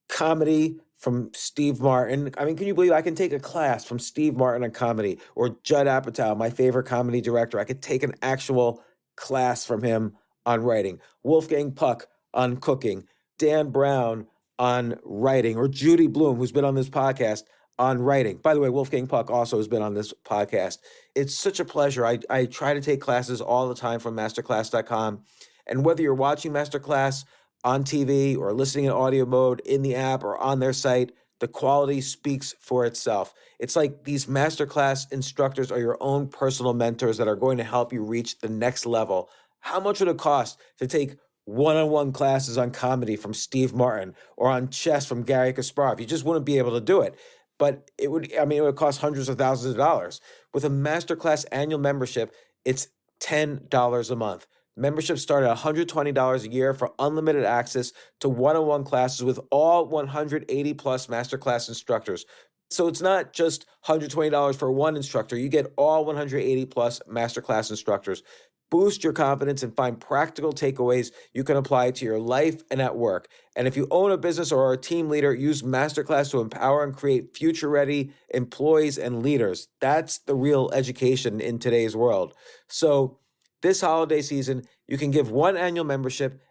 comedy from Steve Martin. I mean, can you believe I can take a class from Steve Martin on comedy, or Judd Apatow, my favorite comedy director? I could take an actual class from him on writing. Wolfgang Puck on cooking. Dan Brown on writing, or Judy Bloom, who's been on this podcast, on writing. By the way, Wolfgang Puck also has been on this podcast. It's such a pleasure. I try to take classes all the time from masterclass.com. And whether you're watching Masterclass on TV or listening in audio mode in the app or on their site, the quality speaks for itself. It's like these masterclass instructors are your own personal mentors that are going to help you reach the next level. How much would it cost to take one-on-one classes on comedy from Steve Martin, or on chess from Gary Kasparov? You just wouldn't be able to do it. But it would cost hundreds of thousands of dollars. With a masterclass annual membership, it's $10 a month. Memberships start at $120 a year for unlimited access to one-on-one classes with all 180 plus masterclass instructors. So it's not just $120 for one instructor. You get all 180 plus masterclass instructors. Boost your confidence and find practical takeaways you can apply to your life and at work. And if you own a business or are a team leader, use Masterclass to empower and create future-ready employees and leaders. That's the real education in today's world. So this holiday season, you can give one annual membership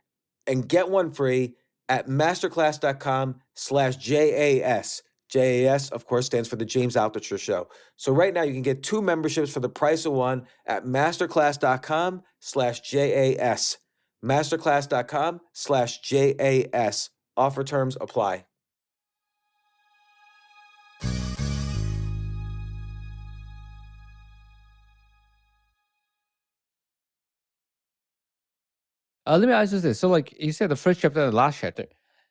and get one free at masterclass.com/JAS. JAS, of course, stands for the James Altucher Show. So right now you can get two memberships for the price of one at masterclass.com/JAS. Masterclass.com/JAS. Offer terms apply. Let me ask you this. So, like you said, the first chapter and the last chapter,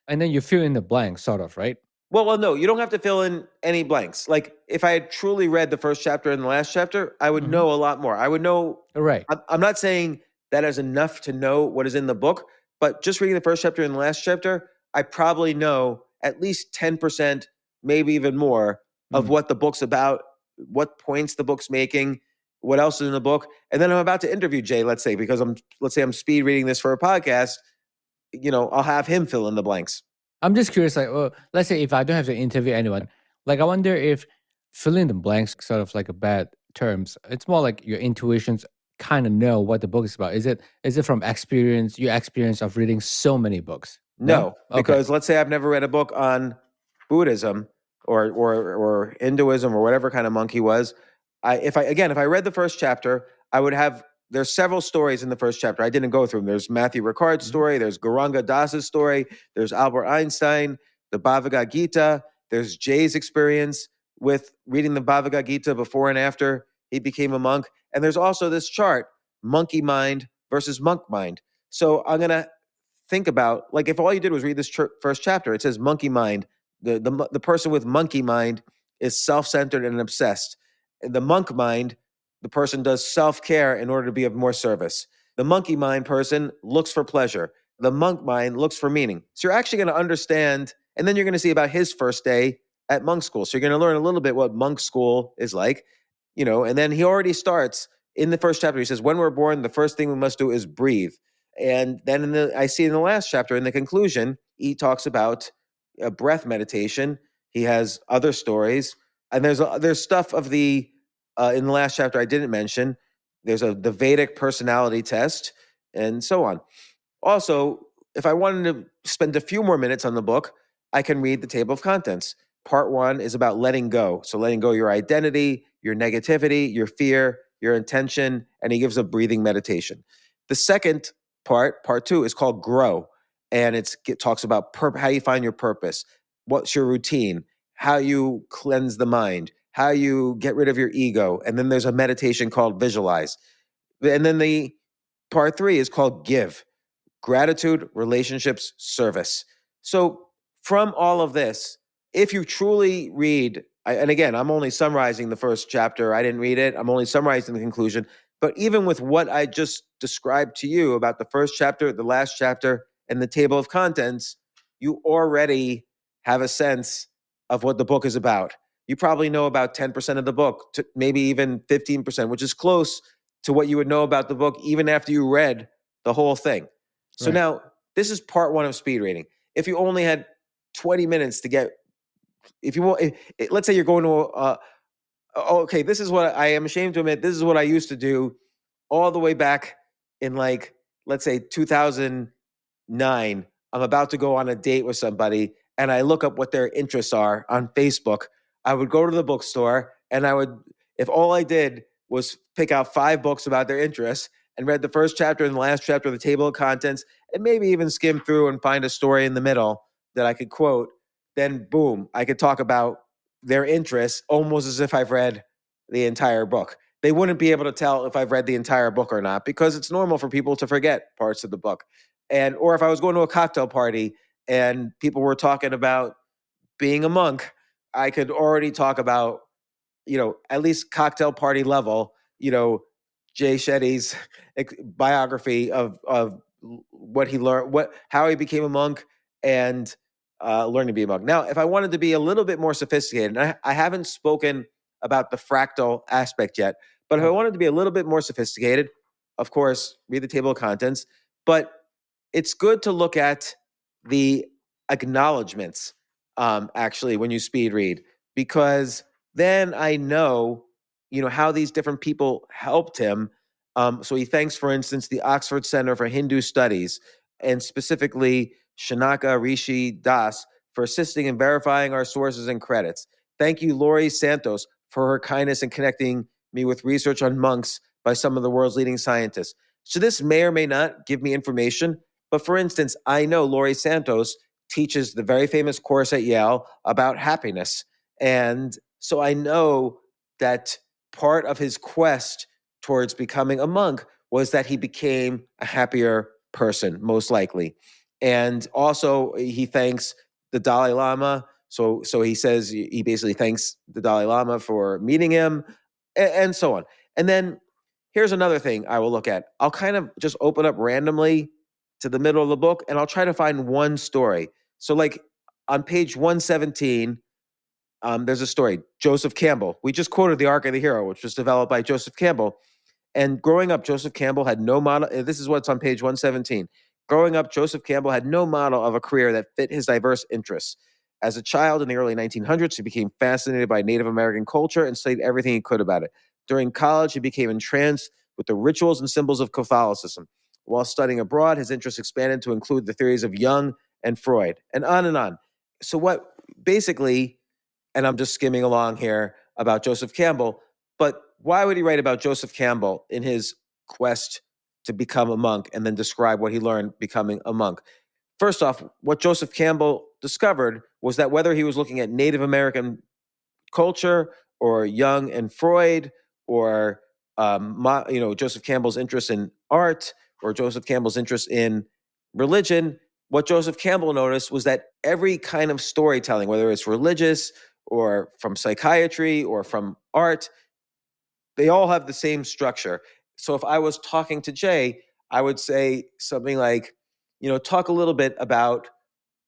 and then you fill in the blank, sort of, right? Well, no, you don't have to fill in any blanks. Like, if I had truly read the first chapter and the last chapter, I would know a lot more. I would know. Right. I'm not saying that is enough to know what is in the book, but just reading the first chapter and the last chapter, I probably know at least 10%, maybe even more, of what the book's about, what points the book's making, what else is in the book. And then I'm about to interview Jay, let's say I'm speed reading this for a podcast, I'll have him fill in the blanks. I'm just curious, like, well, let's say if I don't have to interview anyone, like, I wonder if filling in the blanks, sort of like a bad terms, it's more like your intuitions kind of know what the book is about. Is it from experience, your experience of reading so many books? No, Okay. because let's say I've never read a book on Buddhism or Hinduism or whatever kind of monk he was. If I read the first chapter, I would have. There's several stories in the first chapter. I didn't go through them. There's Matthew Ricard's story. There's Gauranga Das's story. There's Albert Einstein, the Bhagavad Gita. There's Jay's experience with reading the Bhagavad Gita before and after he became a monk. And there's also this chart, monkey mind versus monk mind. So I'm going to think about, like, if all you did was read this first chapter, it says monkey mind. The person with monkey mind is self-centered and obsessed. The monk mind, the person does self-care in order to be of more service. The monkey mind person looks for pleasure. The monk mind looks for meaning. So you're actually going to understand, and then you're going to see about his first day at monk school. So you're going to learn a little bit what monk school is like, and then he already starts in the first chapter. He says, when we're born, the first thing we must do is breathe. And then I see in the last chapter, in the conclusion, he talks about a breath meditation. He has other stories. And there's stuff of the in the last chapter I didn't mention. There's the Vedic personality test and so on. Also, if I wanted to spend a few more minutes on the book, I can read the table of contents. Part 1 is about letting go. So letting go your identity, your negativity, your fear, your intention, and he gives a breathing meditation. The second part 2, is called Grow, and it talks about how you find your purpose, what's your routine, how you cleanse the mind, how you get rid of your ego, and then there's a meditation called Visualize. And then the part 3 is called Give. Gratitude, relationships, service. So from all of this, if you truly read, and again, I'm only summarizing the first chapter. I didn't read it. I'm only summarizing the conclusion. But even with what I just described to you about the first chapter, the last chapter, and the table of contents, you already have a sense of what the book is about. You probably know about 10% of the book, maybe even 15%, which is close to what you would know about the book even after you read the whole thing. So Right. now this is part 1 of speed reading. If you only had 20 minutes to get, if you want, let's say you're going to, okay, this is what I am ashamed to admit. This is what I used to do all the way back in, like, let's say 2009. I'm about to go on a date with somebody and I look up what their interests are on Facebook. I would go to the bookstore and I would, if all I did was pick out 5 books about their interests and read the first chapter and the last chapter of the table of contents, and maybe even skim through and find a story in the middle that I could quote, then boom, I could talk about their interests almost as if I've read the entire book. They wouldn't be able to tell if I've read the entire book or not because it's normal for people to forget parts of the book. And or if I was going to a cocktail party and people were talking about being a monk, I could already talk about, at least cocktail party level, Jay Shetty's biography of what he learned, how he became a monk, and learning to be a monk. Now, if I wanted to be a little bit more sophisticated, and I haven't spoken about the fractal aspect yet, but if I wanted to be a little bit more sophisticated, of course, read the table of contents. But it's good to look at the acknowledgments, actually, when you speed read, because then I know, how these different people helped him. So he thanks, for instance, the Oxford Center for Hindu Studies, and specifically Shanaka Rishi Das, for assisting in verifying our sources and credits. Thank you, Laurie Santos, for her kindness in connecting me with research on monks by some of the world's leading scientists. So this may or may not give me information, but for instance, I know Laurie Santos teaches the very famous course at Yale about happiness. And so I know that part of his quest towards becoming a monk was that he became a happier person, most likely. And also he thanks the Dalai Lama. So he says he basically thanks the Dalai Lama for meeting him, and so on. And then here's another thing I will look at. I'll kind of just open up randomly to the middle of the book and I'll try to find one story. So like on page 117, there's a story, Joseph Campbell. We just quoted the Arc of the Hero, which was developed by Joseph Campbell. And growing up, Joseph Campbell had no model. This is what's on page 117. Growing up, Joseph Campbell had no model of a career that fit his diverse interests. As a child in the early 1900s, he became fascinated by Native American culture and studied everything he could about it. During college, he became entranced with the rituals and symbols of Catholicism. While studying abroad, his interest expanded to include the theories of Jung and Freud, and on and on. So what basically, and I'm just skimming along here about Joseph Campbell, but why would he write about Joseph Campbell in his quest to become a monk and then describe what he learned becoming a monk? First off, what Joseph Campbell discovered was that whether he was looking at Native American culture or Jung and Freud or Joseph Campbell's interest in art or Joseph Campbell's interest in religion, what Joseph Campbell noticed was that every kind of storytelling, whether it's religious or from psychiatry or from art, they all have the same structure. So if I was talking to Jay, I would say something like, talk a little bit about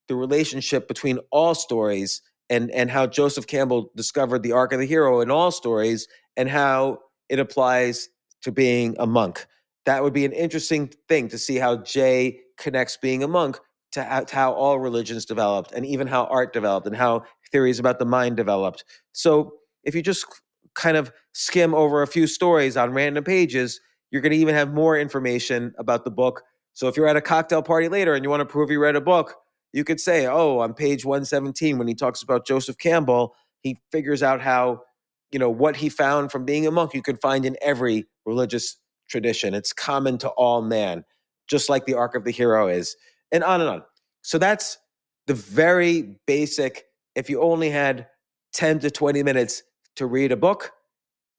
the relationship between all stories and how Joseph Campbell discovered the arc of the hero in all stories and how it applies to being a monk. That would be an interesting thing to see how Jay connects being a monk to how all religions developed and even how art developed and how theories about the mind developed. So if you just kind of skim over a few stories on random pages, you're going to even have more information about the book. So if you're at a cocktail party later and you want to prove you read a book, You could say, oh, on page 117, when he talks about Joseph Campbell, he figures out how, what he found from being a monk, you can find in every religious tradition. It's common to all man, just like the arc of the hero is, and on and on. So that's the very basic. If you only had 10 to 20 minutes to read a book,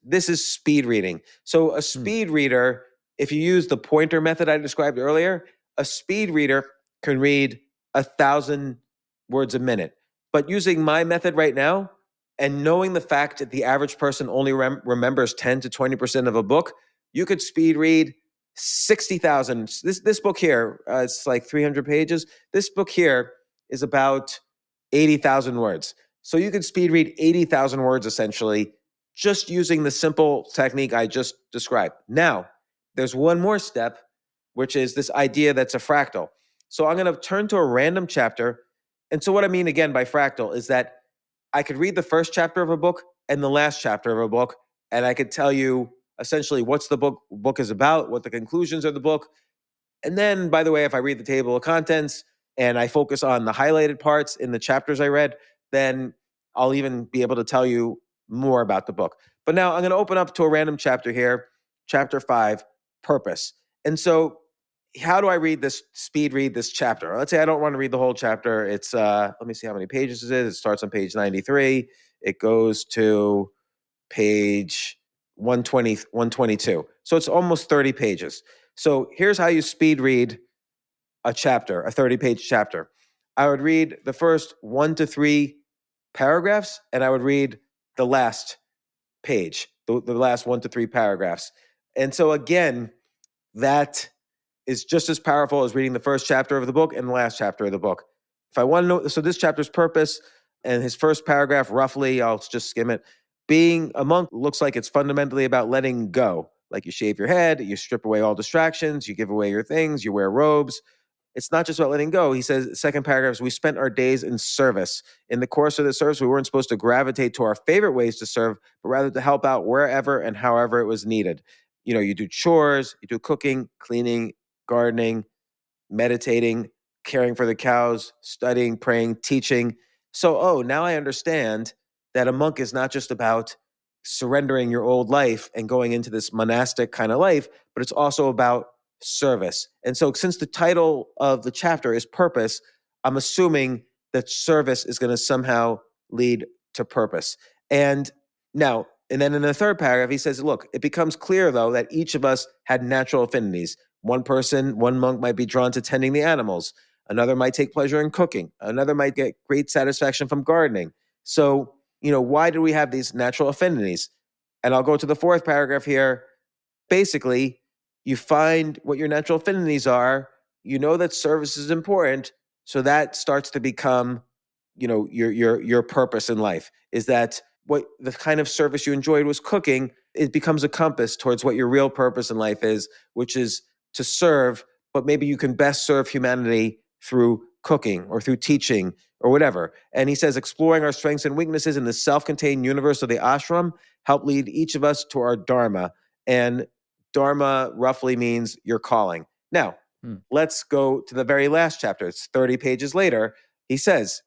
this is speed reading. So a speed reader, if you use the pointer method I described earlier, a speed reader can read 1,000 words a minute. But using my method right now, and knowing the fact that the average person only remembers 10 to 20% of a book, you could speed read 60,000. This book here, it's like 300 pages. This book here is about 80,000 words. So you could speed read 80,000 words essentially, just using the simple technique I just described. Now, there's one more step, which is this idea that's a fractal. So I'm going to turn to a random chapter. And so what I mean again by fractal is that I could read the first chapter of a book and the last chapter of a book, and I could tell you essentially what's the book is about, what the conclusions of the book. And then, by the way, if I read the table of contents and I focus on the highlighted parts in the chapters I read, then I'll even be able to tell you more about the book. But now I'm going to open up to a random chapter here, chapter 5, purpose. And so how do I speed read this chapter? Let's say I don't want to read the whole chapter. It's, let me see how many pages it is. It starts on page 93. It goes to page 120, 122. So it's almost 30 pages. So here's how you speed read a chapter, a 30-page chapter. I would read the first 1 to 3 paragraphs, and I would read the last page, the last 1 to 3 paragraphs. And so again, that is just as powerful as reading the first chapter of the book and the last chapter of the book. If I want to know, so this chapter's purpose and his first paragraph, roughly, I'll just skim it. Being a monk looks like it's fundamentally about letting go. Like you shave your head, you strip away all distractions, you give away your things, you wear robes. It's not just about letting go. He says, second paragraph is, we spent our days in service. In the course of the service, we weren't supposed to gravitate to our favorite ways to serve, but rather to help out wherever and however it was needed. You do chores, you do cooking, cleaning, gardening, meditating, caring for the cows, studying, praying, teaching. So, now I understand that a monk is not just about surrendering your old life and going into this monastic kind of life, but it's also about service. And so since the title of the chapter is purpose, I'm assuming that service is going to somehow lead to purpose. And then in the third paragraph, he says, look, it becomes clear, though, that each of us had natural affinities. One monk might be drawn to tending the animals. Another might take pleasure in cooking. Another might get great satisfaction from gardening. So, why do we have these natural affinities? And I'll go to the fourth paragraph here. Basically, you find what your natural affinities are. You know that service is important. So that starts to become, your purpose in life, is that what the kind of service you enjoyed was cooking. It becomes a compass towards what your real purpose in life is, which is to serve, but maybe you can best serve humanity through cooking or through teaching or whatever. And he says, exploring our strengths and weaknesses in the self-contained universe of the ashram help lead each of us to our dharma. And dharma roughly means your calling. Now, let's go to the very last chapter. It's 30 pages later. He says,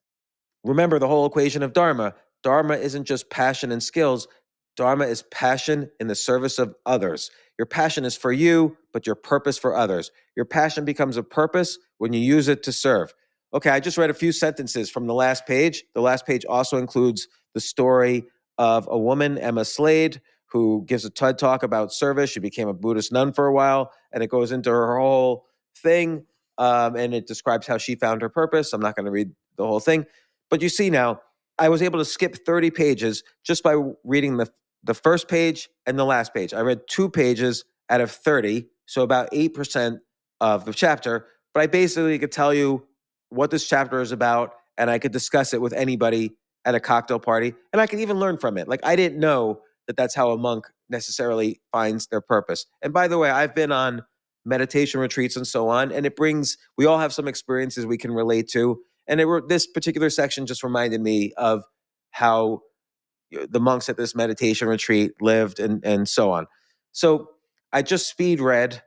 remember the whole equation of dharma. Dharma isn't just passion and skills. Dharma is passion in the service of others. Your passion is for you, but your purpose for others. Your passion becomes a purpose when you use it to serve. Okay, I just read a few sentences from the last page. The last page also includes the story of a woman, Emma Slade, who gives a TED talk about service. She became a Buddhist nun for a while, and it goes into her whole thing, and it describes how she found her purpose. I'm not going to read the whole thing. But you see now, I was able to skip 30 pages just by reading the first page and the last page. I read 2 pages out of 30, so about 8% of the chapter. But I basically could tell you what this chapter is about, and I could discuss it with anybody at a cocktail party, and I could even learn from it. Like, I didn't know that that's how a monk necessarily finds their purpose. And by the way, I've been on meditation retreats and so on, and we all have some experiences we can relate to. And this particular section just reminded me of how the monks at this meditation retreat lived and so on. So I just speed read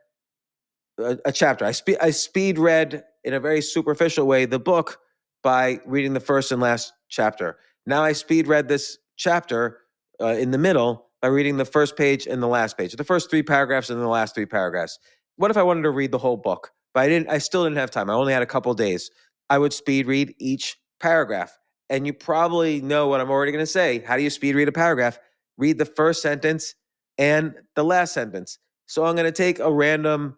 a chapter. I speed read in a very superficial way the book, by reading the first and last chapter. Now I speed read this chapter in the middle by reading the first page and the last page, the first 3 paragraphs and the last 3 paragraphs. What if I wanted to read the whole book? But I still didn't have time. I only had a couple days. I would speed read each paragraph. And you probably know what I'm already going to say. How do you speed read a paragraph? Read the first sentence and the last sentence. So I'm going to take a random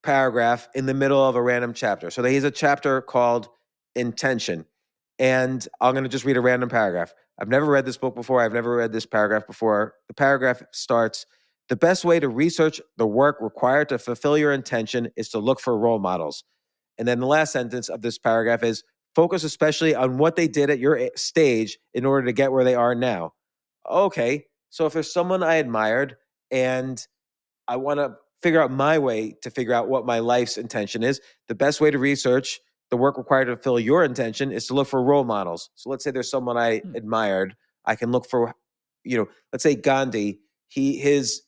paragraph in the middle of a random chapter. So here's a chapter called Intention. And I'm going to just read a random paragraph. I've never read this book before. I've never read this paragraph before. The paragraph starts, the best way to research the work required to fulfill your intention is to look for role models. And then the last sentence of this paragraph is, focus especially on what they did at your stage in order to get where they are now. Okay, so if there's someone I admired and I want to figure out my way to figure out what my life's intention is, the best way to research the work required to fulfill your intention is to look for role models. So let's say there's someone I admired. I can look for, let's say Gandhi, his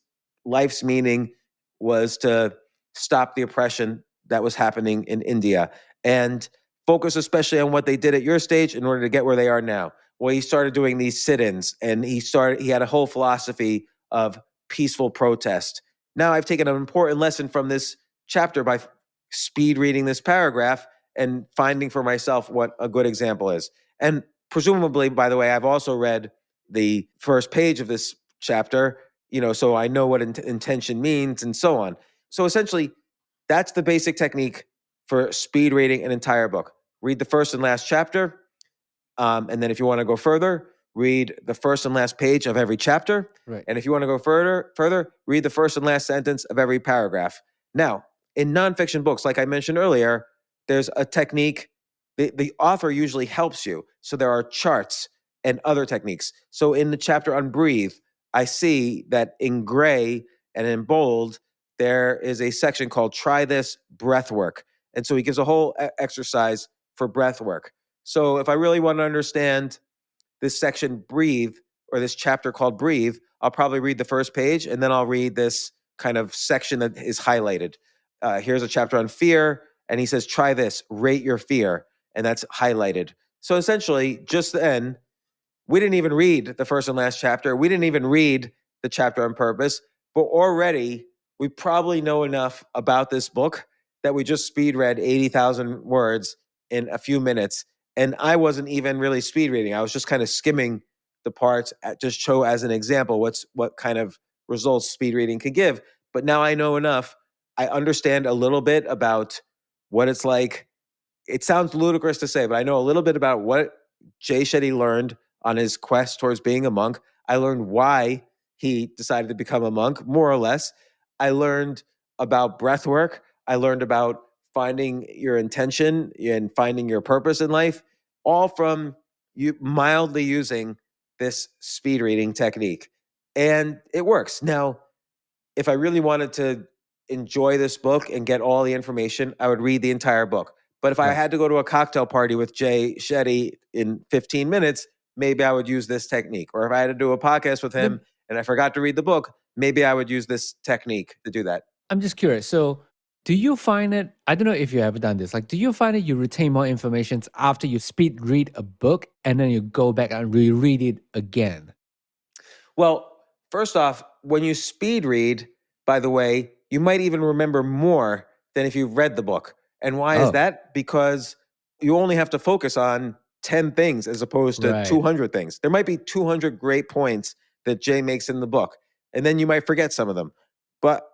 life's meaning was to stop the oppression that was happening in India and focus especially on what they did at your stage in order to get where they are now. Well, he started doing these sit-ins and he had a whole philosophy of peaceful protest. Now I've taken an important lesson from this chapter by speed reading this paragraph and finding for myself what a good example is. And presumably, by the way, I've also read the first page of this chapter, so I know what intention means and so on. So essentially, that's the basic technique for speed reading an entire book. Read the first and last chapter. And then if you want to go further, read the first and last page of every chapter. Right. And if you want to go further, read the first and last sentence of every paragraph. Now, in nonfiction books, like I mentioned earlier, there's a technique. The author usually helps you. So there are charts and other techniques. So in the chapter on breathe, I see that in gray and in bold, there is a section called Try This Breath Work. And so he gives a whole exercise for breath work. So if I really want to understand this section, breathe, or this chapter called breathe, I'll probably read the first page and then I'll read this kind of section that is highlighted. Here's a chapter on fear, and he says, try this, rate your fear, and that's highlighted. So essentially, just then, we didn't even read the first and last chapter. We didn't even read the chapter on purpose, but already we probably know enough about this book that we just speed read 80,000 words in a few minutes. And I wasn't even really speed reading. I was just kind of skimming the parts, just show as an example what kind of results speed reading could give. But now I know enough. I understand a little bit about what it's like. It sounds ludicrous to say, but I know a little bit about what Jay Shetty learned on his quest towards being a monk. I learned why he decided to become a monk, more or less. I learned about breath work. I learned about finding your intention and finding your purpose in life, all from you mildly using this speed reading technique. And it works. Now, if I really wanted to enjoy this book and get all the information, I would read the entire book. But if I had to go to a cocktail party with Jay Shetty in 15 minutes, maybe I would use this technique. Or if I had to do a podcast with him and I forgot to read the book, maybe I would use this technique to do that. I'm just curious. So do you find it, I don't know if you ever done this, like, do you find that you retain more information after you speed read a book and then you go back and reread it again? Well, first off, when you speed read, by the way, you might even remember more than if you've read the book. And why is that? Because you only have to focus on 10 things as opposed to 200 things. There might be 200 great points that Jay makes in the book, and then you might forget some of them. But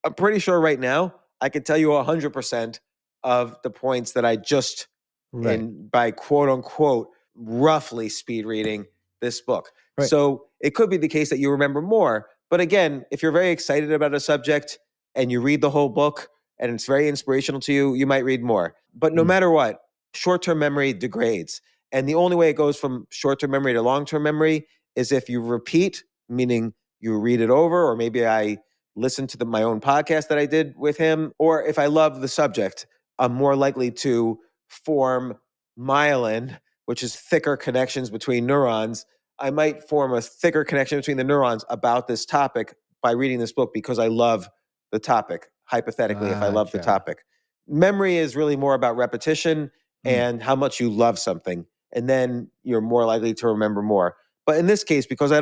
I'm pretty sure right now I could tell you 100% of the points that I just, by quote unquote, roughly speed reading this book. Right. So it could be the case that you remember more. But again, if you're very excited about a subject and you read the whole book and it's very inspirational to you, you might read more. But no matter what, short-term memory degrades. And the only way it goes from short-term memory to long-term memory is if you repeat, meaning you read it over, or maybe I listen to my own podcast that I did with him, or if I love the subject, I'm more likely to form myelin, which is thicker connections between neurons. I might form a thicker connection between the neurons about this topic by reading this book because I love the topic, hypothetically, if I love the topic. Memory is really more about repetition, and how much you love something. And then you're more likely to remember more. But in this case, because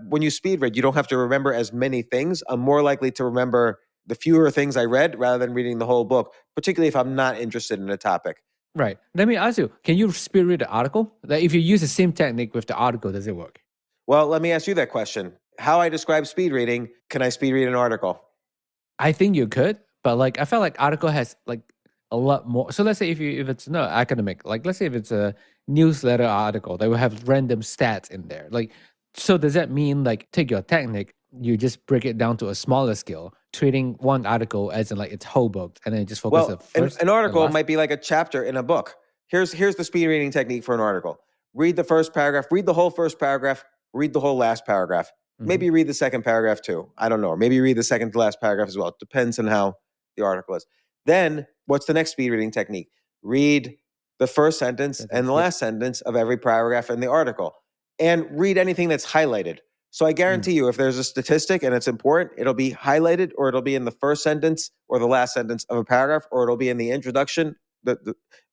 when you speed read, you don't have to remember as many things. I'm more likely to remember the fewer things I read rather than reading the whole book, particularly if I'm not interested in a topic. Right. Let me ask you, can you speed read the article? Like if you use the same technique with the article, does it work? Well, let me ask you that question. How I describe speed reading, can I speed read an article? I think you could, but like I felt like article has like a lot more. So let's say if it's not academic, like let's say if it's a newsletter article, they will have random stats in there. Like, so does that mean like take your technique, you just break it down to a smaller scale, treating one article as in like it's whole book, and then just focus the Well, first. an and article last? might be like a chapter in a book. Here's the speed reading technique for an article. Read the first paragraph, read the whole first paragraph, read the whole last paragraph. Maybe read the second paragraph too. I don't know. Or maybe read the second to last paragraph as well. It depends on how the article is. Then what's the next speed reading technique? Read the first sentence and the last sentence of every paragraph in the article. And read anything that's highlighted. So I guarantee you, if there's a statistic and it's important, it'll be highlighted, or it'll be in the first sentence or the last sentence of a paragraph, or it'll be in the introduction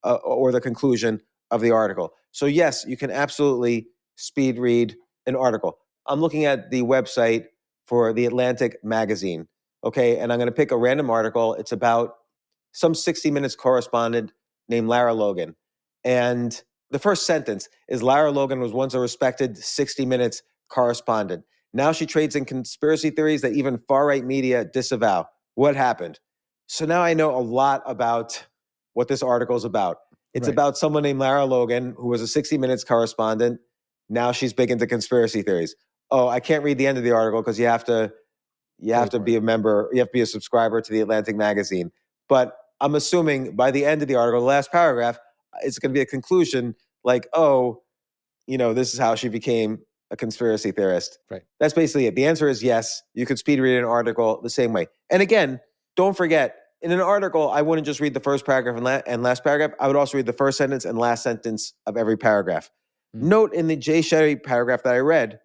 or the conclusion of the article. So yes, you can absolutely speed read an article. I'm looking at the website for the Atlantic magazine, okay? And I'm going to pick a random article. It's about some 60 Minutes correspondent named Lara Logan. And the first sentence is, Lara Logan was once a respected 60 Minutes correspondent. Now she trades in conspiracy theories that even far-right media disavow. What happened? So now I know a lot about what this article is about. It's about someone named Lara Logan, who was a 60 Minutes correspondent. Now she's big into conspiracy theories. Oh, I can't read the end of the article because you have to be a member, you have to be a subscriber to the Atlantic magazine. But I'm assuming by the end of the article, the last paragraph, it's going to be a conclusion like, oh, this is how she became a conspiracy theorist. Right. That's basically it. The answer is yes. You could speed read an article the same way. And again, don't forget, in an article, I wouldn't just read the first paragraph and last paragraph. I would also read the first sentence and last sentence of every paragraph. Note in the Jay Sherry paragraph that I read,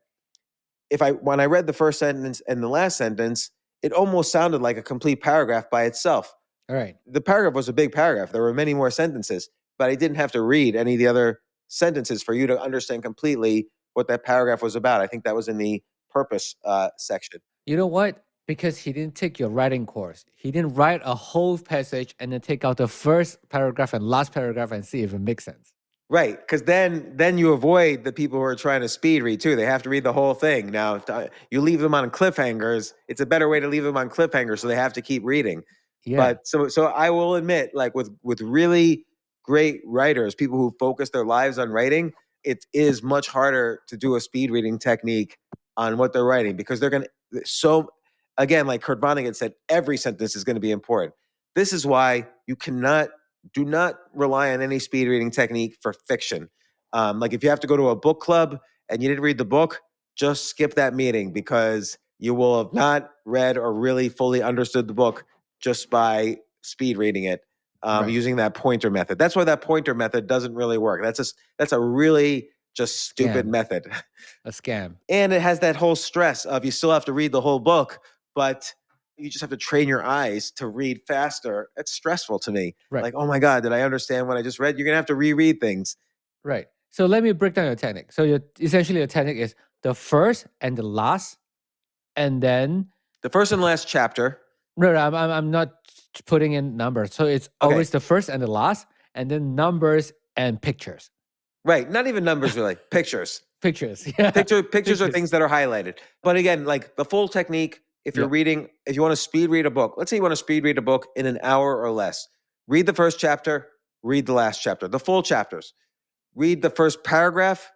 when I read the first sentence and the last sentence, it almost sounded like a complete paragraph by itself. All right. The paragraph was a big paragraph. There were many more sentences, but I didn't have to read any of the other sentences for you to understand completely what that paragraph was about. I think that was in the purpose section. You know what? Because he didn't take your writing course. He didn't write a whole passage and then take out the first paragraph and last paragraph and see if it makes sense. Right, because then you avoid the people who are trying to speed read too. They have to read the whole thing. Now, you leave them on cliffhangers. It's a better way to leave them on cliffhangers, so they have to keep reading. Yeah. But so I will admit, like with really great writers, people who focus their lives on writing, it is much harder to do a speed reading technique on what they're writing because they're again, like Kurt Vonnegut said, every sentence is going to be important. This is why you do not rely on any speed reading technique for fiction. Like if you have to go to a book club and you didn't read the book, just skip that meeting because you will have not read or really fully understood the book just by speed reading it using that pointer method. That's why that pointer method doesn't really work. That's a really just stupid method. A scam. And it has that whole stress of you still have to read the whole book, but you just have to train your eyes to read faster. It's stressful to me. Right. Like, oh my God, did I understand what I just read? You're going to have to reread things. Right. So let me break down your technique. So essentially your technique is the first and the last, and then the first and last chapter. No, I'm not putting in numbers. So it's always the first and the last, and then numbers and pictures. Right. Not even numbers, really. Pictures. Pictures. Yeah. Pictures are things that are highlighted. But again, like the full technique, if you want to speed read a book, let's say you want to speed read a book in an hour or less. Read the first chapter, read the last chapter, the full chapters. Read the first paragraph,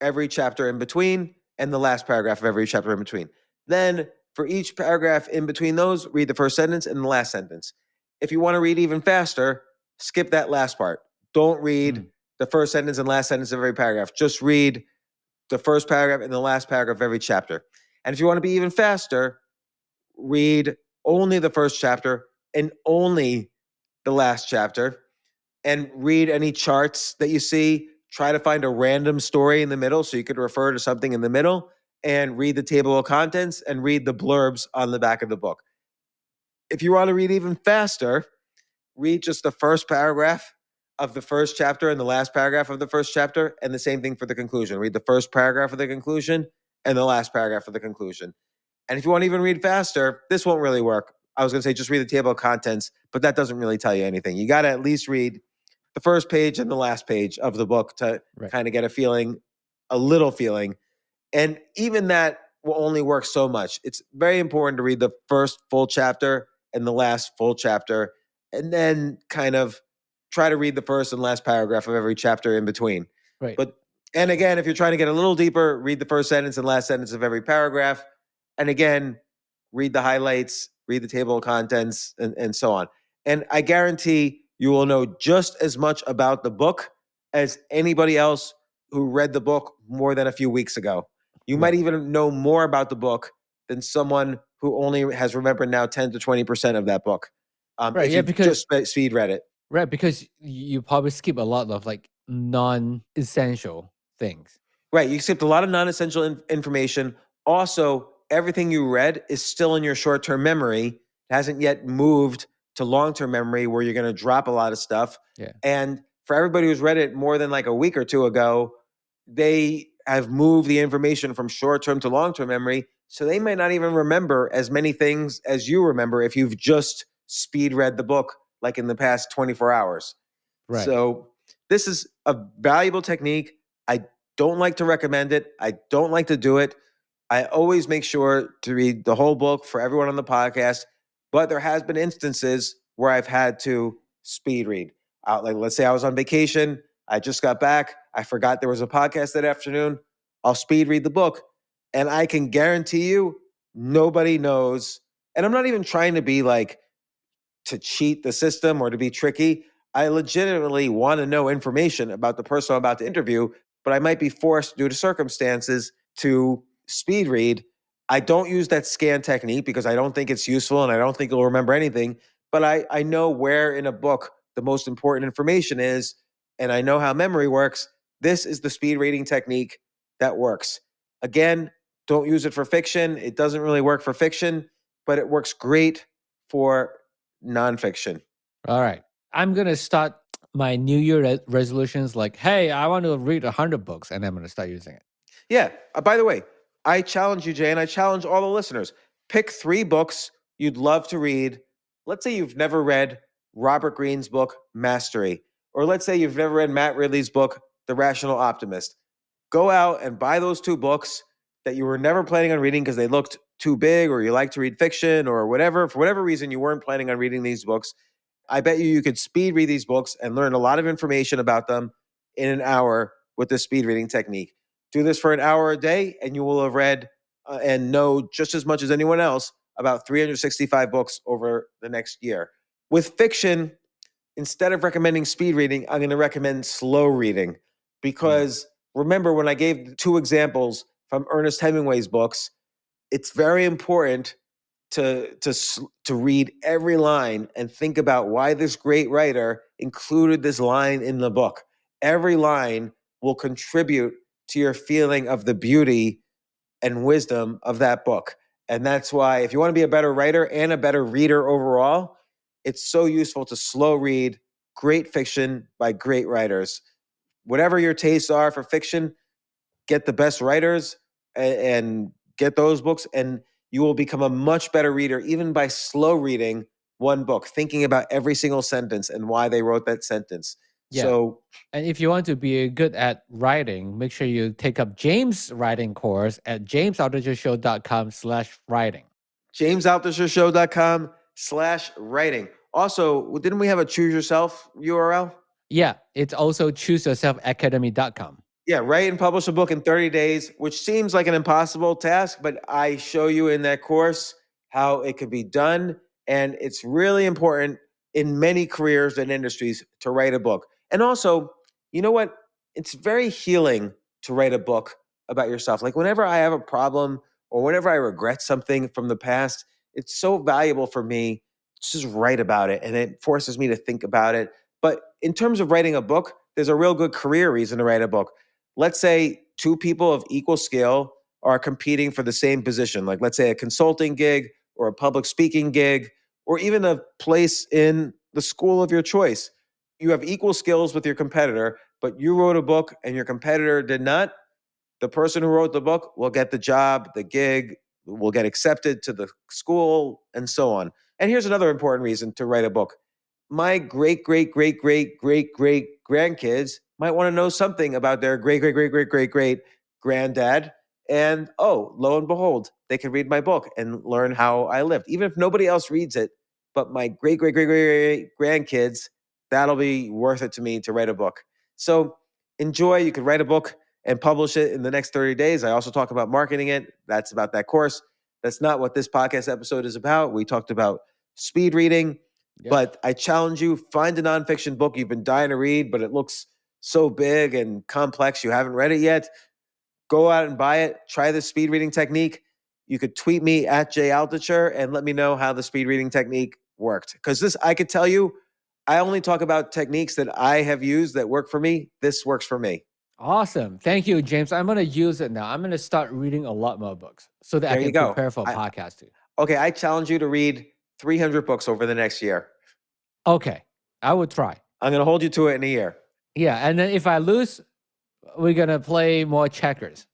every chapter in between, and the last paragraph of every chapter in between. Then for each paragraph in between those, read the first sentence and the last sentence. If you want to read even faster, skip that last part. Don't read the first sentence and last sentence of every paragraph. Just read the first paragraph and the last paragraph of every chapter. And if you want to be even faster, read only the first chapter and only the last chapter, and read any charts that you see. Try to find a random story in the middle so you could refer to something in the middle, and read the table of contents and read the blurbs on the back of the book. If you want to read even faster, read just the first paragraph of the first chapter and the last paragraph of the first chapter, and the same thing for the conclusion. Read the first paragraph of the conclusion and the last paragraph of the conclusion. And if you want to even read faster, this won't really work. I was going to say just read the table of contents, but that doesn't really tell you anything. You got to at least read the first page and the last page of the book to kind of get a feeling, a little feeling. And even that will only work so much. It's very important to read the first full chapter and the last full chapter, and then kind of try to read the first and last paragraph of every chapter in between. Right. But, and again, if you're trying to get a little deeper, read the first sentence and last sentence of every paragraph. And again, read the highlights, read the table of contents, and so on. And I guarantee you will know just as much about the book as anybody else who read the book more than a few weeks ago. You might even know more about the book than someone who only has remembered now 10 to 20% of that book. If you just speed read it. Right, because you probably skip a lot of like non-essential things. Right, you skipped a lot of non-essential information. Also, everything you read is still in your short-term memory. It hasn't yet moved to long-term memory where you're going to drop a lot of stuff. Yeah. And for everybody who's read it more than like a week or two ago, they have moved the information from short-term to long-term memory. So they might not even remember as many things as you remember if you've just speed read the book like in the past 24 hours. Right. So this is a valuable technique. I don't like to recommend it. I don't like to do it. I always make sure to read the whole book for everyone on the podcast, but there has been instances where I've had to speed read. Like let's say I was on vacation, I just got back, I forgot there was a podcast that afternoon. I'll speed read the book, and I can guarantee you nobody knows. And I'm not even trying to be like to cheat the system or to be tricky. I legitimately want to know information about the person I'm about to interview, but I might be forced due to circumstances to speed read. I don't use that scan technique because I don't think it's useful and I don't think you'll remember anything, but I know where in a book the most important information is, and I know how memory works. This is the speed reading technique that works. Again, don't use it for fiction. It doesn't really work for fiction, but it works great for nonfiction. All right. I'm going to start my New Year resolutions like, hey, I want to read 100 books, and I'm going to start using it. Yeah. By the way, I challenge you, Jay, and I challenge all the listeners. Pick 3 books you'd love to read. Let's say you've never read Robert Greene's book, Mastery, or let's say you've never read Matt Ridley's book, The Rational Optimist. Go out and buy those 2 books that you were never planning on reading because they looked too big, or you like to read fiction, or whatever. For whatever reason, you weren't planning on reading these books. I bet you could speed read these books and learn a lot of information about them in an hour with the speed reading technique. Do this for an hour a day, and you will have read and know just as much as anyone else about 365 books over the next year. With fiction, instead of recommending speed reading, I'm going to recommend slow reading, because remember when I gave 2 examples from Ernest Hemingway's books, it's very important to read every line and think about why this great writer included this line in the book. Every line will contribute to your feeling of the beauty and wisdom of that book. And that's why if you want to be a better writer and a better reader overall, it's so useful to slow read great fiction by great writers. Whatever your tastes are for fiction, get the best writers and get those books, and you will become a much better reader even by slow reading one book, thinking about every single sentence and why they wrote that sentence. Yeah. So, and if you want to be good at writing, make sure you take up James' writing course at jamesaltuchershow.com/writing. jamesaltuchershow.com/writing. Also, didn't we have a choose yourself URL? Yeah, it's also chooseyourselfacademy.com. Yeah, write and publish a book in 30 days, which seems like an impossible task, but I show you in that course how it could be done. And it's really important in many careers and industries to write a book. And also, you know what? It's very healing to write a book about yourself. Like whenever I have a problem or whenever I regret something from the past, it's so valuable for me to just write about it, and it forces me to think about it. But in terms of writing a book, there's a real good career reason to write a book. Let's say 2 people of equal skill are competing for the same position. Like let's say a consulting gig or a public speaking gig, or even a place in the school of your choice. you have equal skills with your competitor, but you wrote a book and your competitor did not, the person who wrote the book will get the job, the gig, will get accepted to the school, and so on. And here's another important reason to write a book. My great, great, great, great, great, great grandkids might want to know something about their great, great, great, great, great, great granddad. And oh, lo and behold, they can read my book and learn how I lived. Even if nobody else reads it, but my great, great, great, great, great grandkids, that'll be worth it to me to write a book. So enjoy. You could write a book and publish it in the next 30 days. I also talk about marketing it. That's about that course. That's not what this podcast episode is about. We talked about speed reading, but I challenge you, find a nonfiction book you've been dying to read, but it looks so big and complex you haven't read it yet. Go out and buy it. Try the speed reading technique. You could tweet me at Altucher and let me know how the speed reading technique worked. Because this, I could tell you, I only talk about techniques that I have used that work for me. This works for me. Awesome. Thank you, James. I'm going to use it now. I'm going to start reading a lot more books so that I can prepare for a podcast too. Okay, I challenge you to read 300 books over the next year. Okay, I will try. I'm going to hold you to it in a year. Yeah, and then if I lose, we're going to play more checkers.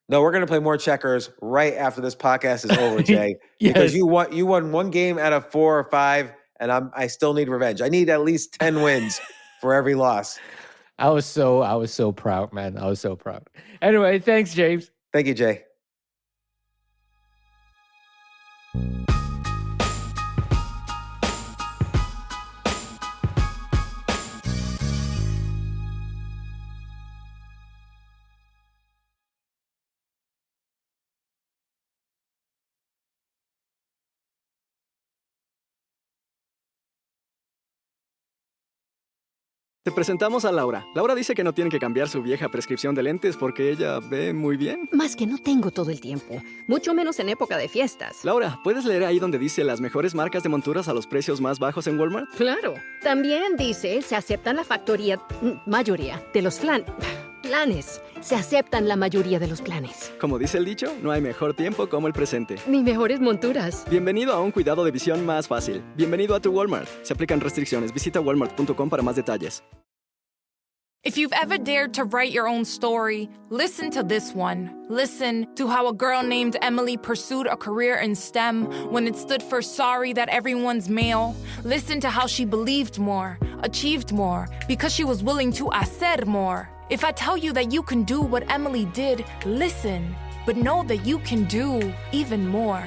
No, we're going to play more checkers right after this podcast is over, Jay. Yes. Because you won one game out of 4 or 5, and I still need revenge. I need at least 10 wins for every loss. I was so proud, man. I was so proud. Anyway, thanks, James. Thank you, Jay. Te presentamos a Laura. Laura dice que no tiene que cambiar su vieja prescripción de lentes porque ella ve muy bien. Más que no tengo todo el tiempo, mucho menos en época de fiestas. Laura, ¿puedes leer ahí donde dice las mejores marcas de monturas a los precios más bajos en Walmart? Claro. También dice, se aceptan la mayoría de los planes. Se aceptan la mayoría de los planes. Como dice el dicho, no hay mejor tiempo como el presente. Ni mejores monturas. Bienvenido a un cuidado de visión más fácil. Bienvenido a tu Walmart. Se aplican restricciones. Visita walmart.com para más detalles. If you've ever dared to write your own story, listen to this one. Listen to how a girl named Emily pursued a career in STEM when it stood for sorry that everyone's male. Listen to how she believed more, achieved more, because she was willing to hacer more. If I tell you that you can do what Emily did, listen, but know that you can do even more.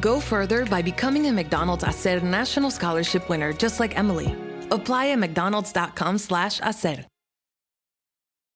Go further by becoming a McDonald's Hacer National Scholarship winner just like Emily. Apply at mcdonalds.com/hacer.